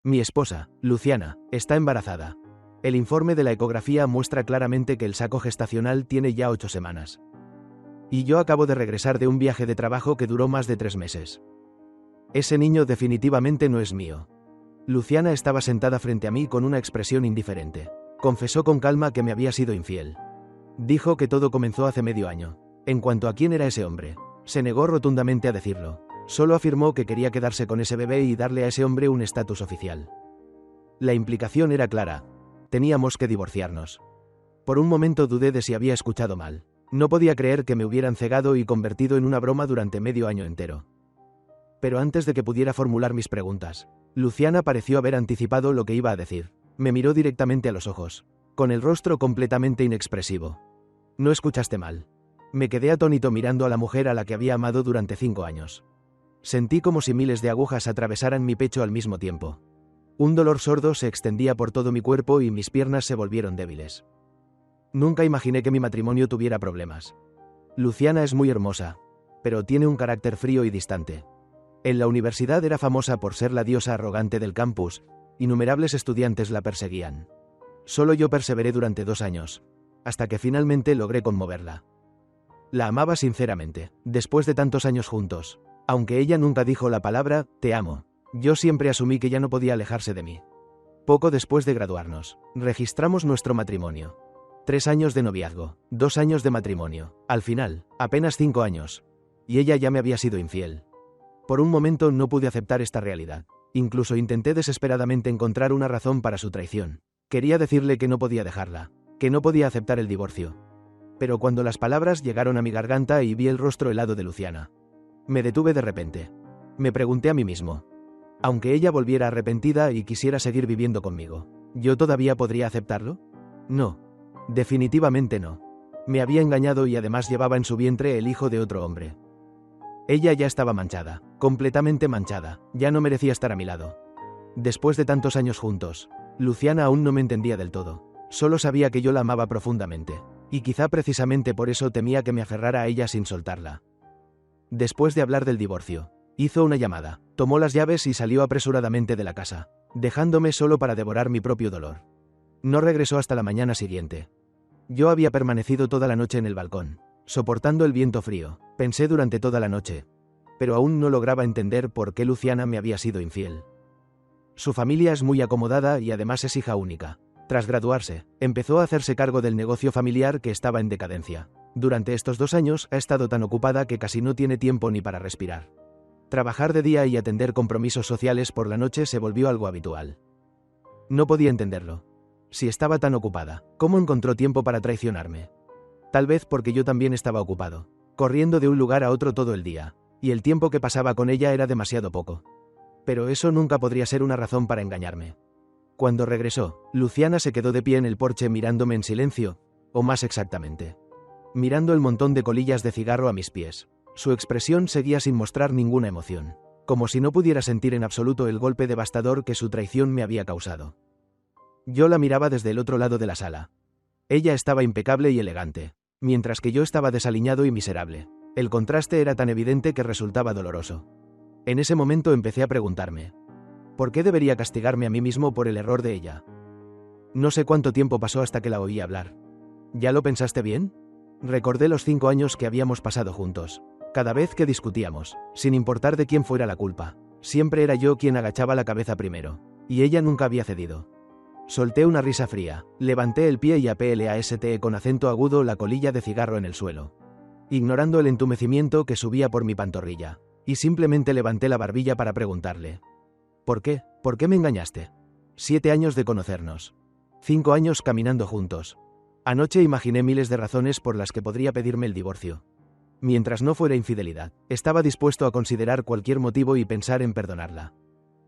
Mi esposa, Luciana, está embarazada. El informe de la ecografía muestra claramente que el saco gestacional tiene ya 8 semanas. Y yo acabo de regresar de un viaje de trabajo que duró más de 3 meses. Ese niño definitivamente no es mío. Luciana estaba sentada frente a mí con una expresión indiferente. Confesó con calma que me había sido infiel. Dijo que todo comenzó hace medio año. En cuanto a quién era ese hombre, se negó rotundamente a decirlo. Solo afirmó que quería quedarse con ese bebé y darle a ese hombre un estatus oficial. La implicación era clara. Teníamos que divorciarnos. Por un momento dudé de si había escuchado mal. No podía creer que me hubieran cegado y convertido en una broma durante medio año entero. Pero antes de que pudiera formular mis preguntas, Luciana pareció haber anticipado lo que iba a decir. Me miró directamente a los ojos, con el rostro completamente inexpresivo. No escuchaste mal. Me quedé atónito mirando a la mujer a la que había amado durante 5 años. Sentí como si miles de agujas atravesaran mi pecho al mismo tiempo. Un dolor sordo se extendía por todo mi cuerpo y mis piernas se volvieron débiles. Nunca imaginé que mi matrimonio tuviera problemas. Luciana es muy hermosa, pero tiene un carácter frío y distante. En la universidad era famosa por ser la diosa arrogante del campus. Innumerables estudiantes la perseguían. Solo yo perseveré durante 2 años, hasta que finalmente logré conmoverla. La amaba sinceramente, después de tantos años juntos. Aunque ella nunca dijo la palabra, te amo, yo siempre asumí que ya no podía alejarse de mí. Poco después de graduarnos, registramos nuestro matrimonio. 3 años de noviazgo, 2 años de matrimonio, al final, apenas 5 años. Y ella ya me había sido infiel. Por un momento no pude aceptar esta realidad. Incluso intenté desesperadamente encontrar una razón para su traición. Quería decirle que no podía dejarla, que no podía aceptar el divorcio. Pero cuando las palabras llegaron a mi garganta y vi el rostro helado de Luciana, me detuve de repente. Me pregunté a mí mismo. Aunque ella volviera arrepentida y quisiera seguir viviendo conmigo, ¿yo todavía podría aceptarlo? No. Definitivamente no. Me había engañado y además llevaba en su vientre el hijo de otro hombre. Ella ya estaba manchada, completamente manchada, ya no merecía estar a mi lado. Después de tantos años juntos, Luciana aún no me entendía del todo. Solo sabía que yo la amaba profundamente, y quizá precisamente por eso temía que me aferrara a ella sin soltarla. Después de hablar del divorcio, hizo una llamada, tomó las llaves y salió apresuradamente de la casa, dejándome solo para devorar mi propio dolor. No regresó hasta la mañana siguiente. Yo había permanecido toda la noche en el balcón, soportando el viento frío. Pensé durante toda la noche, pero aún no lograba entender por qué Luciana me había sido infiel. Su familia es muy acomodada y además es hija única. Tras graduarse, empezó a hacerse cargo del negocio familiar que estaba en decadencia. Durante estos 2 años ha estado tan ocupada que casi no tiene tiempo ni para respirar. Trabajar de día y atender compromisos sociales por la noche se volvió algo habitual. No podía entenderlo. Si estaba tan ocupada, ¿cómo encontró tiempo para traicionarme? Tal vez porque yo también estaba ocupado, corriendo de un lugar a otro todo el día, y el tiempo que pasaba con ella era demasiado poco. Pero eso nunca podría ser una razón para engañarme. Cuando regresó, Luciana se quedó de pie en el porche mirándome en silencio, o más exactamente, mirando el montón de colillas de cigarro a mis pies. Su expresión seguía sin mostrar ninguna emoción, como si no pudiera sentir en absoluto el golpe devastador que su traición me había causado. Yo la miraba desde el otro lado de la sala. Ella estaba impecable y elegante, mientras que yo estaba desaliñado y miserable. El contraste era tan evidente que resultaba doloroso. En ese momento empecé a preguntarme, ¿por qué debería castigarme a mí mismo por el error de ella? No sé cuánto tiempo pasó hasta que la oí hablar. ¿Ya lo pensaste bien? Recordé los 5 años que habíamos pasado juntos. Cada vez que discutíamos, sin importar de quién fuera la culpa, siempre era yo quien agachaba la cabeza primero, y ella nunca había cedido. Solté una risa fría, levanté el pie y aplasté con acento agudo la colilla de cigarro en el suelo, ignorando el entumecimiento que subía por mi pantorrilla, y simplemente levanté la barbilla para preguntarle. ¿Por qué? ¿Por qué me engañaste? 7 años de conocernos. 5 años caminando juntos. Anoche imaginé miles de razones por las que podría pedirme el divorcio. Mientras no fuera infidelidad, estaba dispuesto a considerar cualquier motivo y pensar en perdonarla.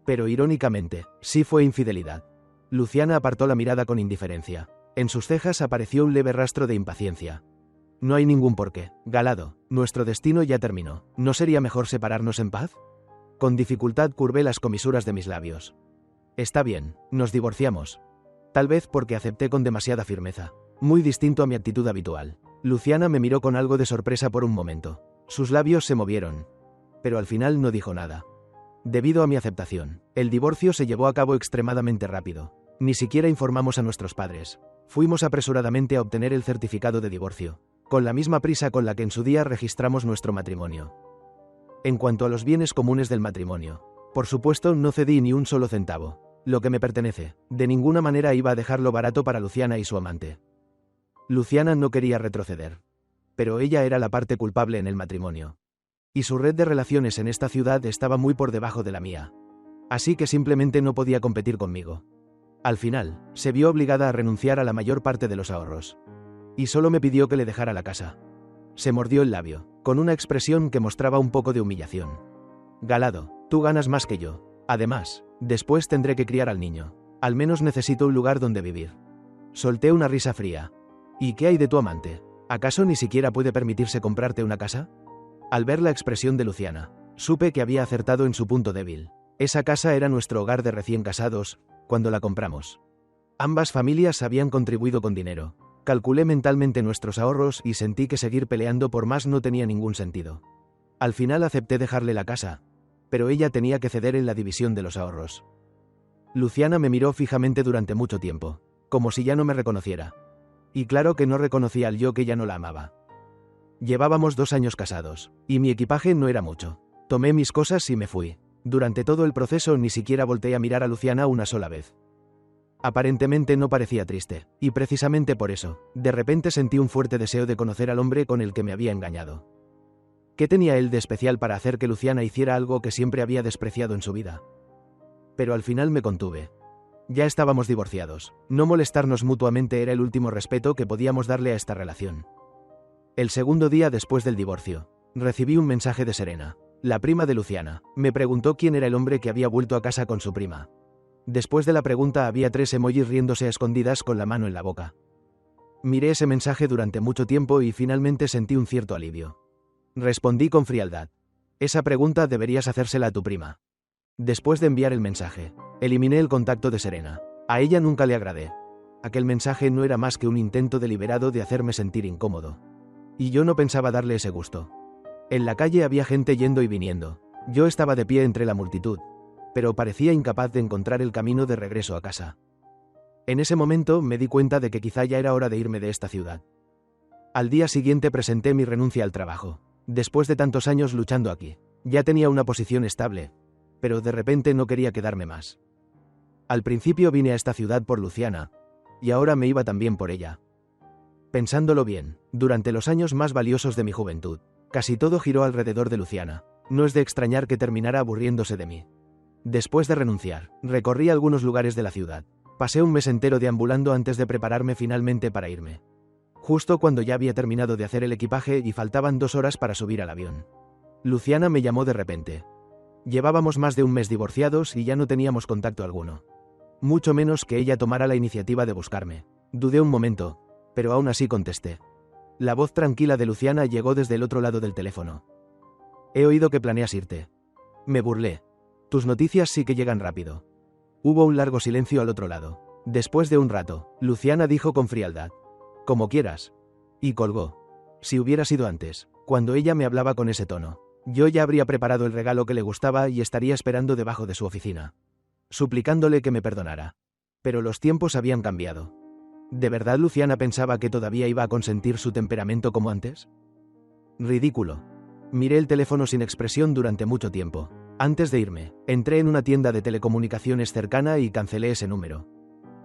Pero irónicamente, sí fue infidelidad. Luciana apartó la mirada con indiferencia. En sus cejas apareció un leve rastro de impaciencia. No hay ningún porqué, Galado, nuestro destino ya terminó. ¿No sería mejor separarnos en paz? Con dificultad curvé las comisuras de mis labios. Está bien, nos divorciamos. Tal vez porque acepté con demasiada firmeza. Muy distinto a mi actitud habitual. Luciana me miró con algo de sorpresa por un momento. Sus labios se movieron. Pero al final no dijo nada. Debido a mi aceptación, el divorcio se llevó a cabo extremadamente rápido. Ni siquiera informamos a nuestros padres. Fuimos apresuradamente a obtener el certificado de divorcio, con la misma prisa con la que en su día registramos nuestro matrimonio. En cuanto a los bienes comunes del matrimonio, por supuesto no cedí ni un solo centavo. Lo que me pertenece, de ninguna manera iba a dejarlo barato para Luciana y su amante. Luciana no quería retroceder. Pero ella era la parte culpable en el matrimonio. Y su red de relaciones en esta ciudad estaba muy por debajo de la mía. Así que simplemente no podía competir conmigo. Al final, se vio obligada a renunciar a la mayor parte de los ahorros. Y solo me pidió que le dejara la casa. Se mordió el labio, con una expresión que mostraba un poco de humillación. Galado, tú ganas más que yo. Además, después tendré que criar al niño. Al menos necesito un lugar donde vivir. Solté una risa fría. ¿Y qué hay de tu amante? ¿Acaso ni siquiera puede permitirse comprarte una casa? Al ver la expresión de Luciana, supe que había acertado en su punto débil. Esa casa era nuestro hogar de recién casados, cuando la compramos. Ambas familias habían contribuido con dinero. Calculé mentalmente nuestros ahorros y sentí que seguir peleando por más no tenía ningún sentido. Al final acepté dejarle la casa, pero ella tenía que ceder en la división de los ahorros. Luciana me miró fijamente durante mucho tiempo, como si ya no me reconociera. Y claro que no reconocía al yo que ya no la amaba. Llevábamos 2 años casados, y mi equipaje no era mucho. Tomé mis cosas y me fui. Durante todo el proceso ni siquiera volteé a mirar a Luciana una sola vez. Aparentemente no parecía triste, y precisamente por eso, de repente sentí un fuerte deseo de conocer al hombre con el que me había engañado. ¿Qué tenía él de especial para hacer que Luciana hiciera algo que siempre había despreciado en su vida? Pero al final me contuve. Ya estábamos divorciados. No molestarnos mutuamente era el último respeto que podíamos darle a esta relación. El segundo día después del divorcio, recibí un mensaje de Serena, la prima de Luciana. Me preguntó quién era el hombre que había vuelto a casa con su prima. Después de la pregunta había 3 emojis riéndose a escondidas con la mano en la boca. Miré ese mensaje durante mucho tiempo y finalmente sentí un cierto alivio. Respondí con frialdad. Esa pregunta deberías hacérsela a tu prima. Después de enviar el mensaje, eliminé el contacto de Serena. A ella nunca le agradé. Aquel mensaje no era más que un intento deliberado de hacerme sentir incómodo. Y yo no pensaba darle ese gusto. En la calle había gente yendo y viniendo. Yo estaba de pie entre la multitud, pero parecía incapaz de encontrar el camino de regreso a casa. En ese momento me di cuenta de que quizá ya era hora de irme de esta ciudad. Al día siguiente presenté mi renuncia al trabajo. Después de tantos años luchando aquí, ya tenía una posición estable, pero de repente no quería quedarme más. Al principio vine a esta ciudad por Luciana, y ahora me iba también por ella. Pensándolo bien, durante los años más valiosos de mi juventud, casi todo giró alrededor de Luciana. No es de extrañar que terminara aburriéndose de mí. Después de renunciar, recorrí algunos lugares de la ciudad. Pasé un mes entero deambulando antes de prepararme finalmente para irme. Justo cuando ya había terminado de hacer el equipaje y faltaban 2 horas para subir al avión, Luciana me llamó de repente. Llevábamos más de un mes divorciados y ya no teníamos contacto alguno. Mucho menos que ella tomara la iniciativa de buscarme. Dudé un momento, pero aún así contesté. La voz tranquila de Luciana llegó desde el otro lado del teléfono. He oído que planeas irte. Me burlé. Tus noticias sí que llegan rápido. Hubo un largo silencio al otro lado. Después de un rato, Luciana dijo con frialdad. Como quieras. Y colgó. Si hubiera sido antes, cuando ella me hablaba con ese tono, yo ya habría preparado el regalo que le gustaba y estaría esperando debajo de su oficina, suplicándole que me perdonara. Pero los tiempos habían cambiado. ¿De verdad Luciana pensaba que todavía iba a consentir su temperamento como antes? Ridículo. Miré el teléfono sin expresión durante mucho tiempo. Antes de irme, entré en una tienda de telecomunicaciones cercana y cancelé ese número.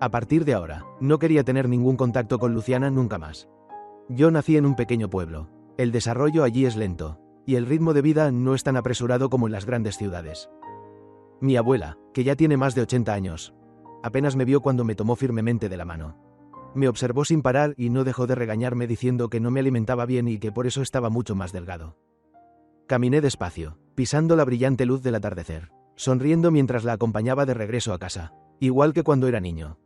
A partir de ahora, no quería tener ningún contacto con Luciana nunca más. Yo nací en un pequeño pueblo. El desarrollo allí es lento, y el ritmo de vida no es tan apresurado como en las grandes ciudades. Mi abuela, que ya tiene más de 80 años, apenas me vio cuando me tomó firmemente de la mano. Me observó sin parar y no dejó de regañarme diciendo que no me alimentaba bien y que por eso estaba mucho más delgado. Caminé despacio, pisando la brillante luz del atardecer, sonriendo mientras la acompañaba de regreso a casa, igual que cuando era niño.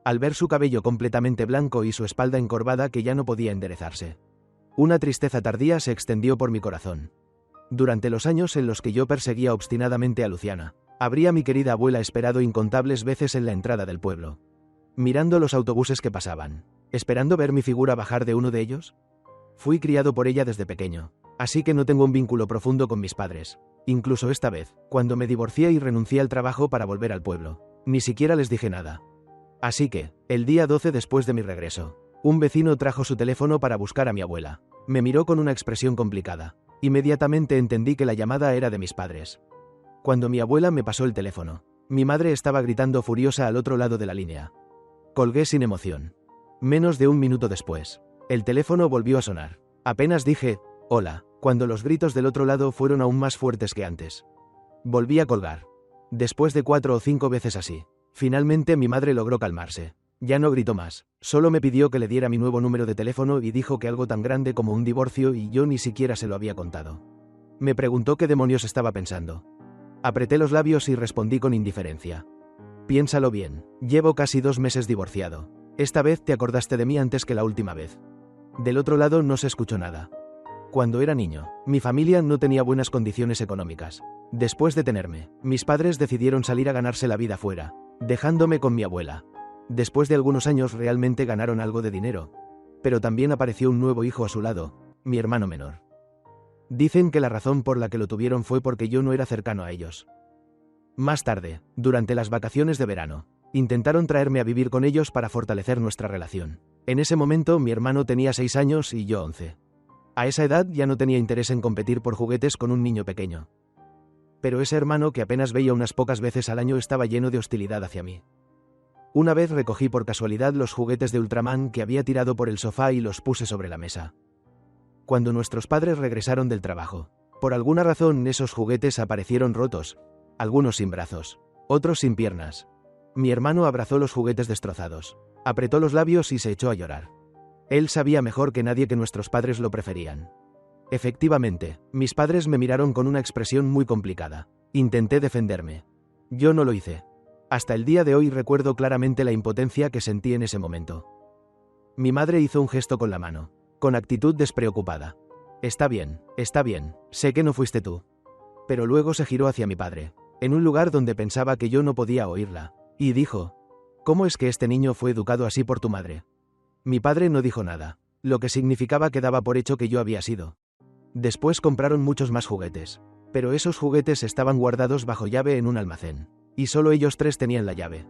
Al ver su cabello completamente blanco y su espalda encorvada que ya no podía enderezarse, una tristeza tardía se extendió por mi corazón. Durante los años en los que yo perseguía obstinadamente a Luciana, habría mi querida abuela esperado incontables veces en la entrada del pueblo, mirando los autobuses que pasaban, esperando ver mi figura bajar de uno de ellos. Fui criado por ella desde pequeño, Así que no tengo un vínculo profundo con mis padres. Incluso esta vez, cuando me divorcié y renuncié al trabajo para volver al pueblo, ni siquiera les dije nada. Así que, el día 12 después de mi regreso, un vecino trajo su teléfono para buscar a mi abuela. Me miró con una expresión complicada. Inmediatamente entendí que la llamada era de mis padres. Cuando mi abuela me pasó el teléfono, mi madre estaba gritando furiosa al otro lado de la línea. Colgué sin emoción. Menos de un minuto después, el teléfono volvió a sonar. Apenas dije, hola, cuando los gritos del otro lado fueron aún más fuertes que antes. Volví a colgar. Después de 4 o 5 veces así, finalmente mi madre logró calmarse. Ya no gritó más, solo me pidió que le diera mi nuevo número de teléfono y dijo que algo tan grande como un divorcio y yo ni siquiera se lo había contado. Me preguntó qué demonios estaba pensando. Apreté los labios y respondí con indiferencia. Piénsalo bien, llevo casi 2 meses divorciado. Esta vez te acordaste de mí antes que la última vez. Del otro lado no se escuchó nada. Cuando era niño, mi familia no tenía buenas condiciones económicas. Después de tenerme, mis padres decidieron salir a ganarse la vida fuera, dejándome con mi abuela. Después de algunos años realmente ganaron algo de dinero. Pero también apareció un nuevo hijo a su lado, mi hermano menor. Dicen que la razón por la que lo tuvieron fue porque yo no era cercano a ellos. Más tarde, durante las vacaciones de verano, intentaron traerme a vivir con ellos para fortalecer nuestra relación. En ese momento mi hermano tenía 6 años y yo 11. A esa edad ya no tenía interés en competir por juguetes con un niño pequeño. Pero ese hermano que apenas veía unas pocas veces al año estaba lleno de hostilidad hacia mí. Una vez recogí por casualidad los juguetes de Ultraman que había tirado por el sofá y los puse sobre la mesa. Cuando nuestros padres regresaron del trabajo, por alguna razón esos juguetes aparecieron rotos, algunos sin brazos, otros sin piernas. Mi hermano abrazó los juguetes destrozados, apretó los labios y se echó a llorar. Él sabía mejor que nadie que nuestros padres lo preferían. Efectivamente, mis padres me miraron con una expresión muy complicada. Intenté defenderme. Yo no lo hice. Hasta el día de hoy recuerdo claramente la impotencia que sentí en ese momento. Mi madre hizo un gesto con la mano, con actitud despreocupada. Está bien, sé que no fuiste tú. Pero luego se giró hacia mi padre, en un lugar donde pensaba que yo no podía oírla, y dijo, ¿cómo es que este niño fue educado así por tu madre? Mi padre no dijo nada, lo que significaba que daba por hecho que yo había sido. Después compraron muchos más juguetes, pero esos juguetes estaban guardados bajo llave en un almacén. Y solo ellos 3 tenían la llave.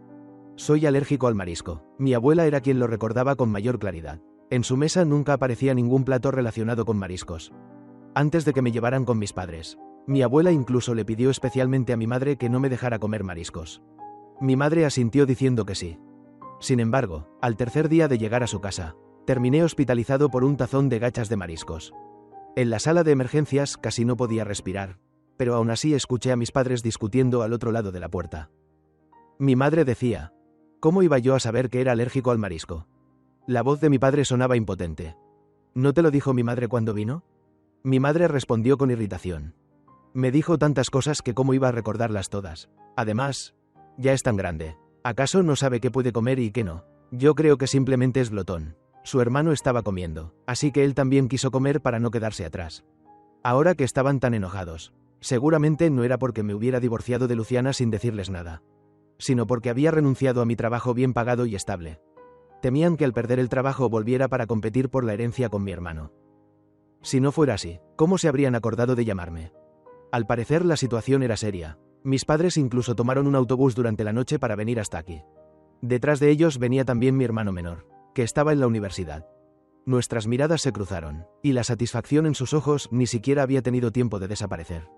Soy alérgico al marisco. Mi abuela era quien lo recordaba con mayor claridad. En su mesa nunca aparecía ningún plato relacionado con mariscos. Antes de que me llevaran con mis padres, mi abuela incluso le pidió especialmente a mi madre que no me dejara comer mariscos. Mi madre asintió diciendo que sí. Sin embargo, al tercer día de llegar a su casa, terminé hospitalizado por un tazón de gachas de mariscos. En la sala de emergencias casi no podía respirar, pero aún así escuché a mis padres discutiendo al otro lado de la puerta. Mi madre decía, ¿cómo iba yo a saber que era alérgico al marisco? La voz de mi padre sonaba impotente. ¿No te lo dijo mi madre cuando vino? Mi madre respondió con irritación. Me dijo tantas cosas que cómo iba a recordarlas todas. Además, ya es tan grande. ¿Acaso no sabe qué puede comer y qué no? Yo creo que simplemente es glotón. Su hermano estaba comiendo, así que él también quiso comer para no quedarse atrás. Ahora que estaban tan enojados, seguramente no era porque me hubiera divorciado de Luciana sin decirles nada, sino porque había renunciado a mi trabajo bien pagado y estable. Temían que al perder el trabajo volviera para competir por la herencia con mi hermano. Si no fuera así, ¿cómo se habrían acordado de llamarme? Al parecer la situación era seria. Mis padres incluso tomaron un autobús durante la noche para venir hasta aquí. Detrás de ellos venía también mi hermano menor, que estaba en la universidad. Nuestras miradas se cruzaron, y la satisfacción en sus ojos ni siquiera había tenido tiempo de desaparecer.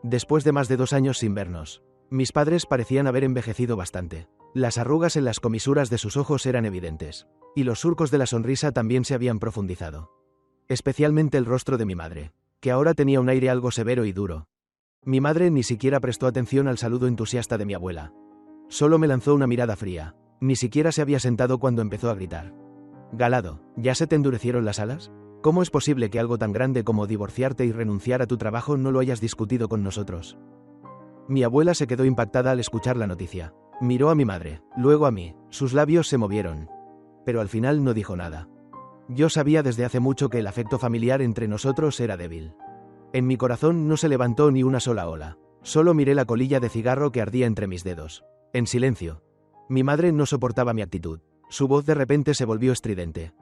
Después de más de 2 años sin vernos, mis padres parecían haber envejecido bastante. Las arrugas en las comisuras de sus ojos eran evidentes, y los surcos de la sonrisa también se habían profundizado. Especialmente el rostro de mi madre, que ahora tenía un aire algo severo y duro. Mi madre ni siquiera prestó atención al saludo entusiasta de mi abuela. Solo me lanzó una mirada fría. Ni siquiera se había sentado cuando empezó a gritar. Galado, ¿ya se te endurecieron las alas? ¿Cómo es posible que algo tan grande como divorciarte y renunciar a tu trabajo no lo hayas discutido con nosotros? Mi abuela se quedó impactada al escuchar la noticia. Miró a mi madre, luego a mí, sus labios se movieron. Pero al final no dijo nada. Yo sabía desde hace mucho que el afecto familiar entre nosotros era débil. En mi corazón no se levantó ni una sola ola. Solo miré la colilla de cigarro que ardía entre mis dedos. En silencio. Mi madre no soportaba mi actitud. Su voz de repente se volvió estridente.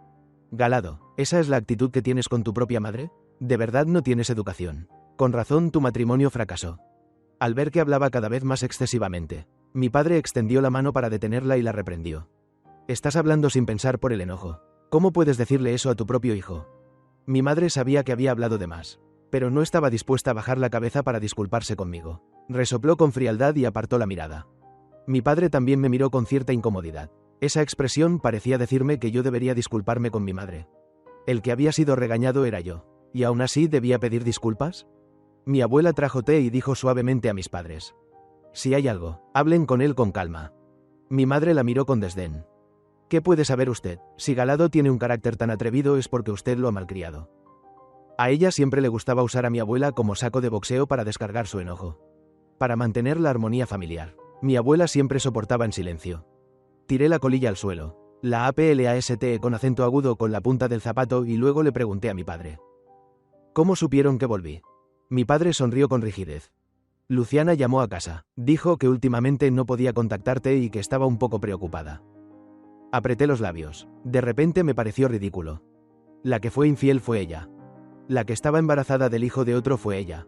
Galado, ¿esa es la actitud que tienes con tu propia madre? De verdad no tienes educación. Con razón tu matrimonio fracasó. Al ver que hablaba cada vez más excesivamente, mi padre extendió la mano para detenerla y la reprendió. Estás hablando sin pensar por el enojo. ¿Cómo puedes decirle eso a tu propio hijo? Mi madre sabía que había hablado de más, pero no estaba dispuesta a bajar la cabeza para disculparse conmigo. Resopló con frialdad y apartó la mirada. Mi padre también me miró con cierta incomodidad. Esa expresión parecía decirme que yo debería disculparme con mi madre. El que había sido regañado era yo, y aún así debía pedir disculpas. Mi abuela trajo té y dijo suavemente a mis padres: si hay algo, hablen con él con calma. Mi madre la miró con desdén. ¿Qué puede saber usted? Si Galado tiene un carácter tan atrevido es porque usted lo ha malcriado. A ella siempre le gustaba usar a mi abuela como saco de boxeo para descargar su enojo. Para mantener la armonía familiar, mi abuela siempre soportaba en silencio. Tiré la colilla al suelo, la APLAST con acento agudo con la punta del zapato y luego le pregunté a mi padre: ¿cómo supieron que volví? Mi padre sonrió con rigidez. Luciana llamó a casa, dijo que últimamente no podía contactarte y que estaba un poco preocupada. Apreté los labios. De repente me pareció ridículo. La que fue infiel fue ella. La que estaba embarazada del hijo de otro fue ella.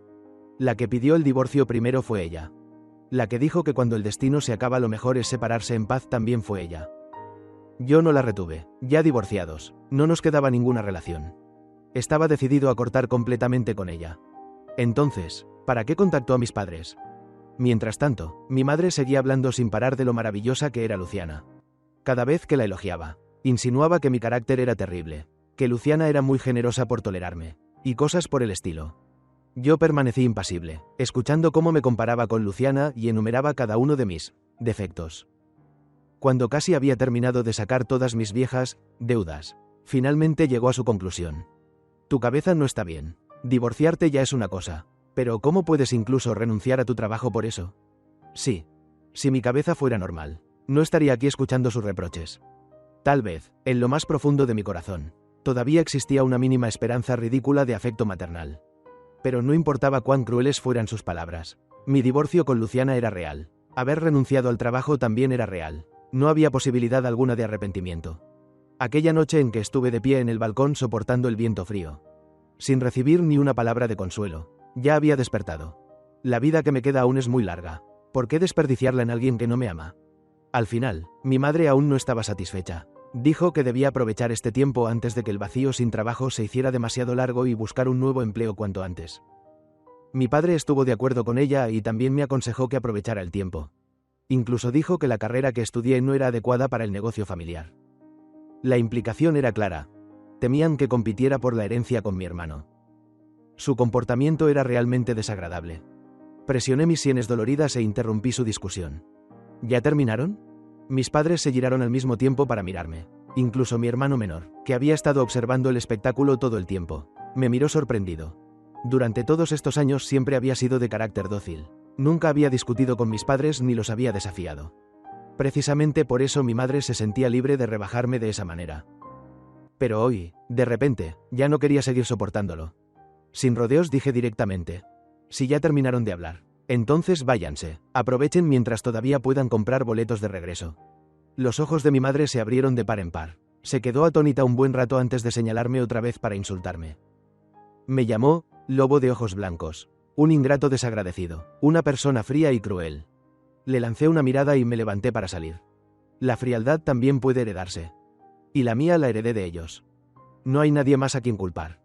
La que pidió el divorcio primero fue ella. La que dijo que cuando el destino se acaba lo mejor es separarse en paz también fue ella. Yo no la retuve, ya divorciados, no nos quedaba ninguna relación. Estaba decidido a cortar completamente con ella. Entonces, ¿para qué contactó a mis padres? Mientras tanto, mi madre seguía hablando sin parar de lo maravillosa que era Luciana. Cada vez que la elogiaba, insinuaba que mi carácter era terrible, que Luciana era muy generosa por tolerarme, y cosas por el estilo. Yo permanecí impasible, escuchando cómo me comparaba con Luciana y enumeraba cada uno de mis defectos. Cuando casi había terminado de sacar todas mis viejas deudas, finalmente llegó a su conclusión. Tu cabeza no está bien. Divorciarte ya es una cosa, pero ¿cómo puedes incluso renunciar a tu trabajo por eso? Sí. Si mi cabeza fuera normal, no estaría aquí escuchando sus reproches. Tal vez, en lo más profundo de mi corazón, todavía existía una mínima esperanza ridícula de afecto maternal. Pero no importaba cuán crueles fueran sus palabras. Mi divorcio con Luciana era real. Haber renunciado al trabajo también era real. No había posibilidad alguna de arrepentimiento. Aquella noche en que estuve de pie en el balcón soportando el viento frío, sin recibir ni una palabra de consuelo, ya había despertado. La vida que me queda aún es muy larga. ¿Por qué desperdiciarla en alguien que no me ama? Al final, mi madre aún no estaba satisfecha. Dijo que debía aprovechar este tiempo antes de que el vacío sin trabajo se hiciera demasiado largo y buscar un nuevo empleo cuanto antes. Mi padre estuvo de acuerdo con ella y también me aconsejó que aprovechara el tiempo. Incluso dijo que la carrera que estudié no era adecuada para el negocio familiar. La implicación era clara. Temían que compitiera por la herencia con mi hermano. Su comportamiento era realmente desagradable. Presioné mis sienes doloridas e interrumpí su discusión. ¿Ya terminaron? Mis padres se giraron al mismo tiempo para mirarme. Incluso mi hermano menor, que había estado observando el espectáculo todo el tiempo, me miró sorprendido. Durante todos estos años siempre había sido de carácter dócil. Nunca había discutido con mis padres ni los había desafiado. Precisamente por eso mi madre se sentía libre de rebajarme de esa manera. Pero hoy, de repente, ya no quería seguir soportándolo. Sin rodeos dije directamente: si ya terminaron de hablar, entonces váyanse, aprovechen mientras todavía puedan comprar boletos de regreso. Los ojos de mi madre se abrieron de par en par. Se quedó atónita un buen rato antes de señalarme otra vez para insultarme. Me llamó lobo de ojos blancos, un ingrato desagradecido, una persona fría y cruel. Le lancé una mirada y me levanté para salir. La frialdad también puede heredarse. Y la mía la heredé de ellos. No hay nadie más a quien culpar.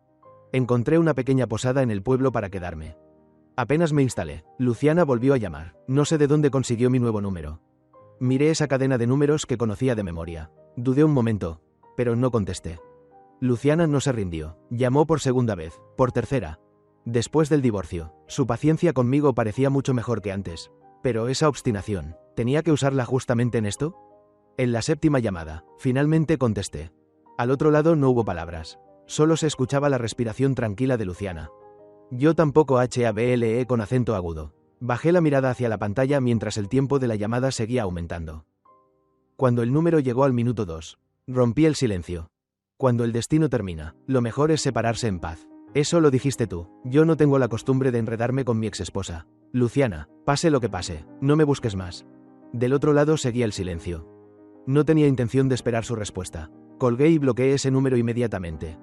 Encontré una pequeña posada en el pueblo para quedarme. Apenas me instalé, Luciana volvió a llamar. No sé de dónde consiguió mi nuevo número. Miré esa cadena de números que conocía de memoria. Dudé un momento, pero no contesté. Luciana no se rindió. Llamó por segunda vez, por tercera. Después del divorcio, su paciencia conmigo parecía mucho mejor que antes. Pero esa obstinación, ¿tenía que usarla justamente en esto? En la séptima llamada, finalmente contesté. Al otro lado no hubo palabras. Solo se escuchaba la respiración tranquila de Luciana. Yo tampoco hable con acento agudo. Bajé la mirada hacia la pantalla mientras el tiempo de la llamada seguía aumentando. Cuando el número llegó al minuto 2, rompí el silencio. Cuando el destino termina, lo mejor es separarse en paz. Eso lo dijiste tú. Yo no tengo la costumbre de enredarme con mi exesposa. Luciana, pase lo que pase, no me busques más. Del otro lado seguía el silencio. No tenía intención de esperar su respuesta. Colgué y bloqueé ese número inmediatamente.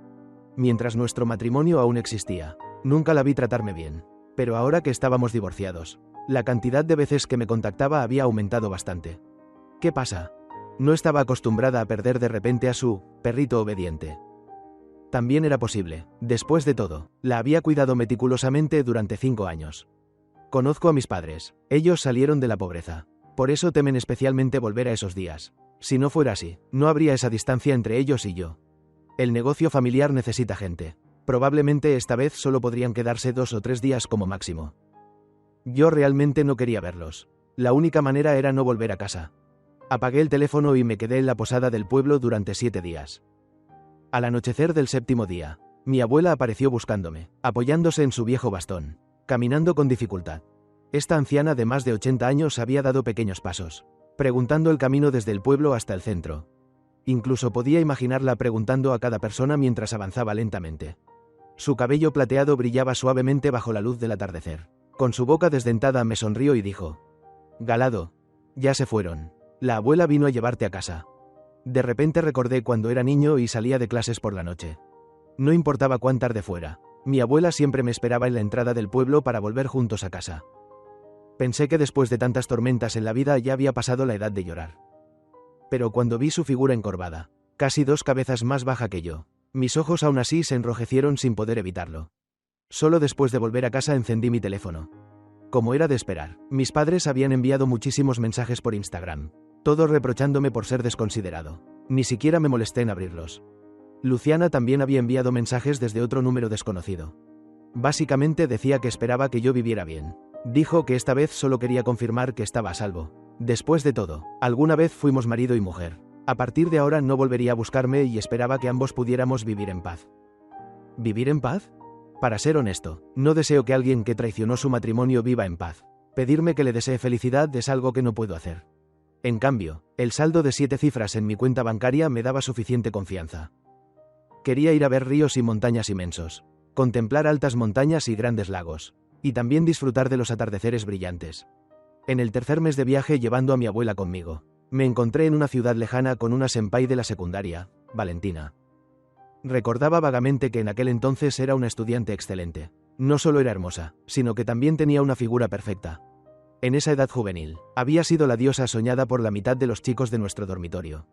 mientras nuestro matrimonio aún existía. Nunca la vi tratarme bien. Pero ahora que estábamos divorciados, la cantidad de veces que me contactaba había aumentado bastante. ¿Qué pasa? No estaba acostumbrada a perder de repente a su perrito obediente. También era posible. Después de todo, la había cuidado meticulosamente durante 5 años. Conozco a mis padres. Ellos salieron de la pobreza. Por eso temen especialmente volver a esos días. Si no fuera así, no habría esa distancia entre ellos y yo. El negocio familiar necesita gente. Probablemente esta vez solo podrían quedarse 2 o 3 días como máximo. Yo realmente no quería verlos. La única manera era no volver a casa. Apagué el teléfono y me quedé en la posada del pueblo durante 7 días. Al anochecer del 7º día, mi abuela apareció buscándome, apoyándose en su viejo bastón, caminando con dificultad. Esta anciana de más de 80 años había dado pequeños pasos, preguntando el camino desde el pueblo hasta el centro. Incluso podía imaginarla preguntando a cada persona mientras avanzaba lentamente. Su cabello plateado brillaba suavemente bajo la luz del atardecer. Con su boca desdentada me sonrió y dijo: «Galado, ya se fueron. La abuela vino a llevarte a casa». De repente recordé cuando era niño y salía de clases por la noche. No importaba cuán tarde fuera, mi abuela siempre me esperaba en la entrada del pueblo para volver juntos a casa. Pensé que después de tantas tormentas en la vida ya había pasado la edad de llorar. Pero cuando vi su figura encorvada, casi 2 cabezas más baja que yo, mis ojos aún así se enrojecieron sin poder evitarlo. Solo después de volver a casa encendí mi teléfono. Como era de esperar, mis padres habían enviado muchísimos mensajes por Instagram, todos reprochándome por ser desconsiderado. Ni siquiera me molesté en abrirlos. Luciana también había enviado mensajes desde otro número desconocido. Básicamente decía que esperaba que yo viviera bien. Dijo que esta vez solo quería confirmar que estaba a salvo. Después de todo, alguna vez fuimos marido y mujer. A partir de ahora no volvería a buscarme y esperaba que ambos pudiéramos vivir en paz. ¿Vivir en paz? Para ser honesto, no deseo que alguien que traicionó su matrimonio viva en paz. Pedirme que le desee felicidad es algo que no puedo hacer. En cambio, el saldo de 7 cifras en mi cuenta bancaria me daba suficiente confianza. Quería ir a ver ríos y montañas inmensos, contemplar altas montañas y grandes lagos, y también disfrutar de los atardeceres brillantes. En el tercer mes de viaje llevando a mi abuela conmigo, me encontré en una ciudad lejana con una senpai de la secundaria, Valentina. Recordaba vagamente que en aquel entonces era una estudiante excelente. No solo era hermosa, sino que también tenía una figura perfecta. En esa edad juvenil, había sido la diosa soñada por la mitad de los chicos de nuestro dormitorio.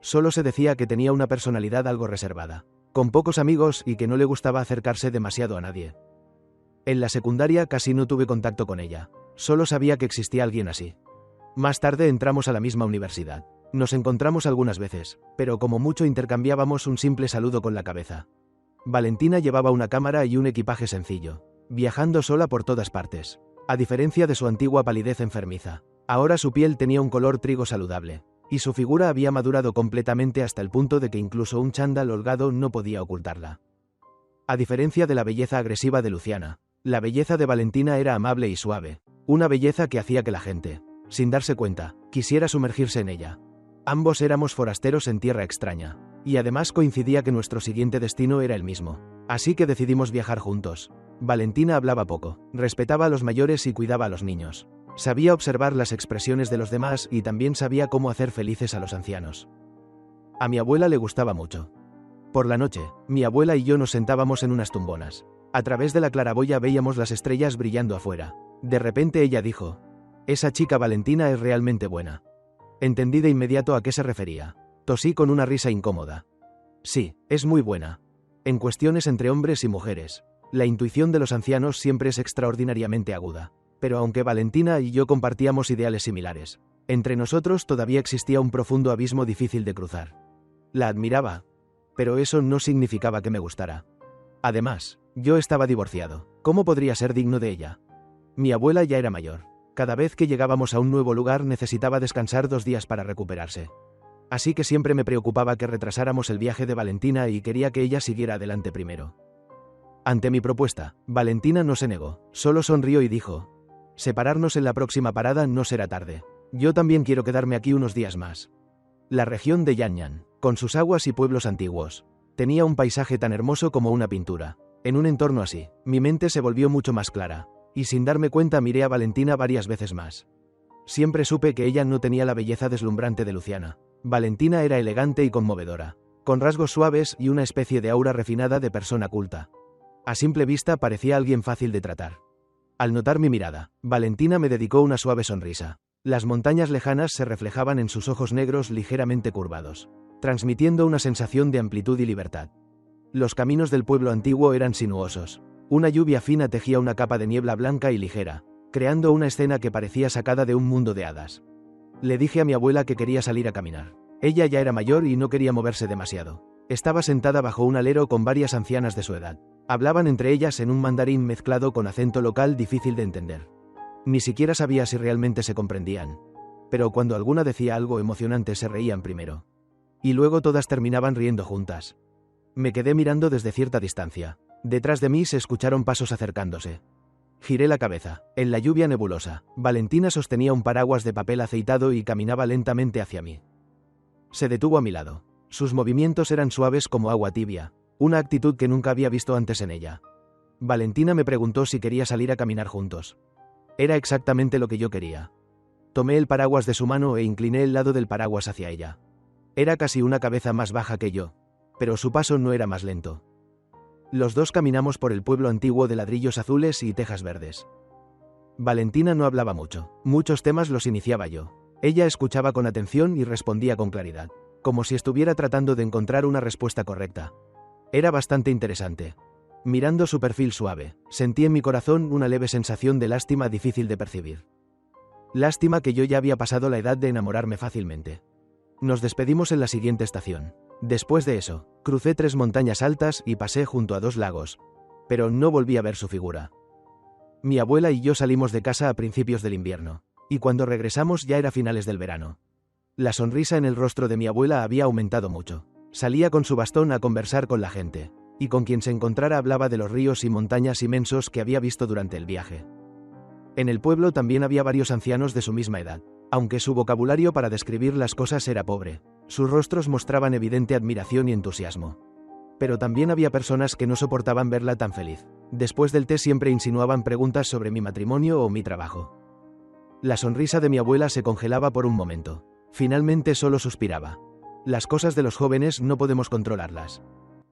Solo se decía que tenía una personalidad algo reservada, con pocos amigos y que no le gustaba acercarse demasiado a nadie. En la secundaria casi no tuve contacto con ella, solo sabía que existía alguien así. Más tarde entramos a la misma universidad. Nos encontramos algunas veces, pero como mucho intercambiábamos un simple saludo con la cabeza. Valentina llevaba una cámara y un equipaje sencillo, viajando sola por todas partes. A diferencia de su antigua palidez enfermiza, ahora su piel tenía un color trigo saludable, y su figura había madurado completamente hasta el punto de que incluso un chándal holgado no podía ocultarla. A diferencia de la belleza agresiva de Luciana, la belleza de Valentina era amable y suave, una belleza que hacía que la gente, sin darse cuenta, quisiera sumergirse en ella. Ambos éramos forasteros en tierra extraña, y además coincidía que nuestro siguiente destino era el mismo, así que decidimos viajar juntos. Valentina hablaba poco, respetaba a los mayores y cuidaba a los niños. Sabía observar las expresiones de los demás y también sabía cómo hacer felices a los ancianos. A mi abuela le gustaba mucho. Por la noche, mi abuela y yo nos sentábamos en unas tumbonas. A través de la claraboya veíamos las estrellas brillando afuera. De repente ella dijo: «Esa chica Valentina es realmente buena». Entendí de inmediato a qué se refería. Tosí con una risa incómoda. Sí, es muy buena. En cuestiones entre hombres y mujeres, la intuición de los ancianos siempre es extraordinariamente aguda. Pero aunque Valentina y yo compartíamos ideales similares, entre nosotros todavía existía un profundo abismo difícil de cruzar. La admiraba, pero eso no significaba que me gustara. Además, yo estaba divorciado. ¿Cómo podría ser digno de ella? Mi abuela ya era mayor. Cada vez que llegábamos a un nuevo lugar necesitaba descansar 2 días para recuperarse. Así que siempre me preocupaba que retrasáramos el viaje de Valentina y quería que ella siguiera adelante primero. Ante mi propuesta, Valentina no se negó, solo sonrió y dijo: «Separarnos en la próxima parada no será tarde. Yo también quiero quedarme aquí unos días más». La región de Yanyan, con sus aguas y pueblos antiguos, tenía un paisaje tan hermoso como una pintura. En un entorno así, mi mente se volvió mucho más clara, y sin darme cuenta miré a Valentina varias veces más. Siempre supe que ella no tenía la belleza deslumbrante de Luciana. Valentina era elegante y conmovedora, con rasgos suaves y una especie de aura refinada de persona culta. A simple vista parecía alguien fácil de tratar. Al notar mi mirada, Valentina me dedicó una suave sonrisa. Las montañas lejanas se reflejaban en sus ojos negros ligeramente curvados, transmitiendo una sensación de amplitud y libertad. Los caminos del pueblo antiguo eran sinuosos. Una lluvia fina tejía una capa de niebla blanca y ligera, creando una escena que parecía sacada de un mundo de hadas. Le dije a mi abuela que quería salir a caminar. Ella ya era mayor y no quería moverse demasiado. Estaba sentada bajo un alero con varias ancianas de su edad. Hablaban entre ellas en un mandarín mezclado con acento local difícil de entender. Ni siquiera sabía si realmente se comprendían. Pero cuando alguna decía algo emocionante se reían primero. Y luego todas terminaban riendo juntas. Me quedé mirando desde cierta distancia. Detrás de mí se escucharon pasos acercándose. Giré la cabeza. En la lluvia nebulosa, Valentina sostenía un paraguas de papel aceitado y caminaba lentamente hacia mí. Se detuvo a mi lado. Sus movimientos eran suaves como agua tibia, una actitud que nunca había visto antes en ella. Valentina me preguntó si quería salir a caminar juntos. Era exactamente lo que yo quería. Tomé el paraguas de su mano e incliné el lado del paraguas hacia ella. Era casi una cabeza más baja que yo, pero su paso no era más lento. Los dos caminamos por el pueblo antiguo de ladrillos azules y tejas verdes. Valentina no hablaba mucho. Muchos temas los iniciaba yo. Ella escuchaba con atención y respondía con claridad, como si estuviera tratando de encontrar una respuesta correcta. Era bastante interesante. Mirando su perfil suave, sentí en mi corazón una leve sensación de lástima difícil de percibir. Lástima que yo ya había pasado la edad de enamorarme fácilmente. Nos despedimos en la siguiente estación. Después de eso, crucé 3 montañas altas y pasé junto a 2 lagos, pero no volví a ver su figura. Mi abuela y yo salimos de casa a principios del invierno, y cuando regresamos ya era finales del verano. La sonrisa en el rostro de mi abuela había aumentado mucho. Salía con su bastón a conversar con la gente, y con quien se encontrara hablaba de los ríos y montañas inmensos que había visto durante el viaje. En el pueblo también había varios ancianos de su misma edad, aunque su vocabulario para describir las cosas era pobre. Sus rostros mostraban evidente admiración y entusiasmo. Pero también había personas que no soportaban verla tan feliz. Después del té siempre insinuaban preguntas sobre mi matrimonio o mi trabajo. La sonrisa de mi abuela se congelaba por un momento. Finalmente solo suspiraba. Las cosas de los jóvenes no podemos controlarlas.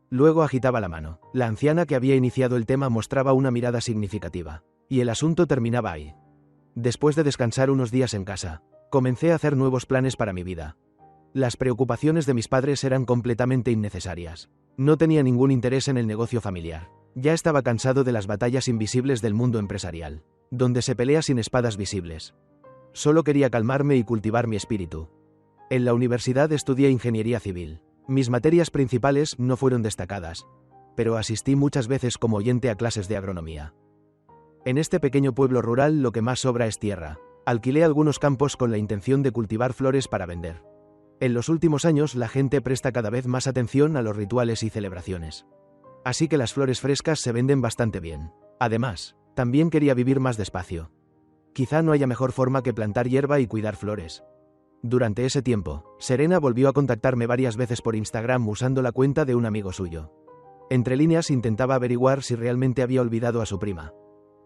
Luego agitaba la mano. La anciana que había iniciado el tema mostraba una mirada significativa. Y el asunto terminaba ahí. Después de descansar unos días en casa, comencé a hacer nuevos planes para mi vida. Las preocupaciones de mis padres eran completamente innecesarias. No tenía ningún interés en el negocio familiar. Ya estaba cansado de las batallas invisibles del mundo empresarial, donde se pelea sin espadas visibles. Solo quería calmarme y cultivar mi espíritu. En la universidad estudié ingeniería civil. Mis materias principales no fueron destacadas, pero asistí muchas veces como oyente a clases de agronomía. En este pequeño pueblo rural lo que más sobra es tierra. Alquilé algunos campos con la intención de cultivar flores para vender. En los últimos años la gente presta cada vez más atención a los rituales y celebraciones. Así que las flores frescas se venden bastante bien. Además, también quería vivir más despacio. Quizá no haya mejor forma que plantar hierba y cuidar flores. Durante ese tiempo, Serena volvió a contactarme varias veces por Instagram usando la cuenta de un amigo suyo. Entre líneas intentaba averiguar si realmente había olvidado a su prima.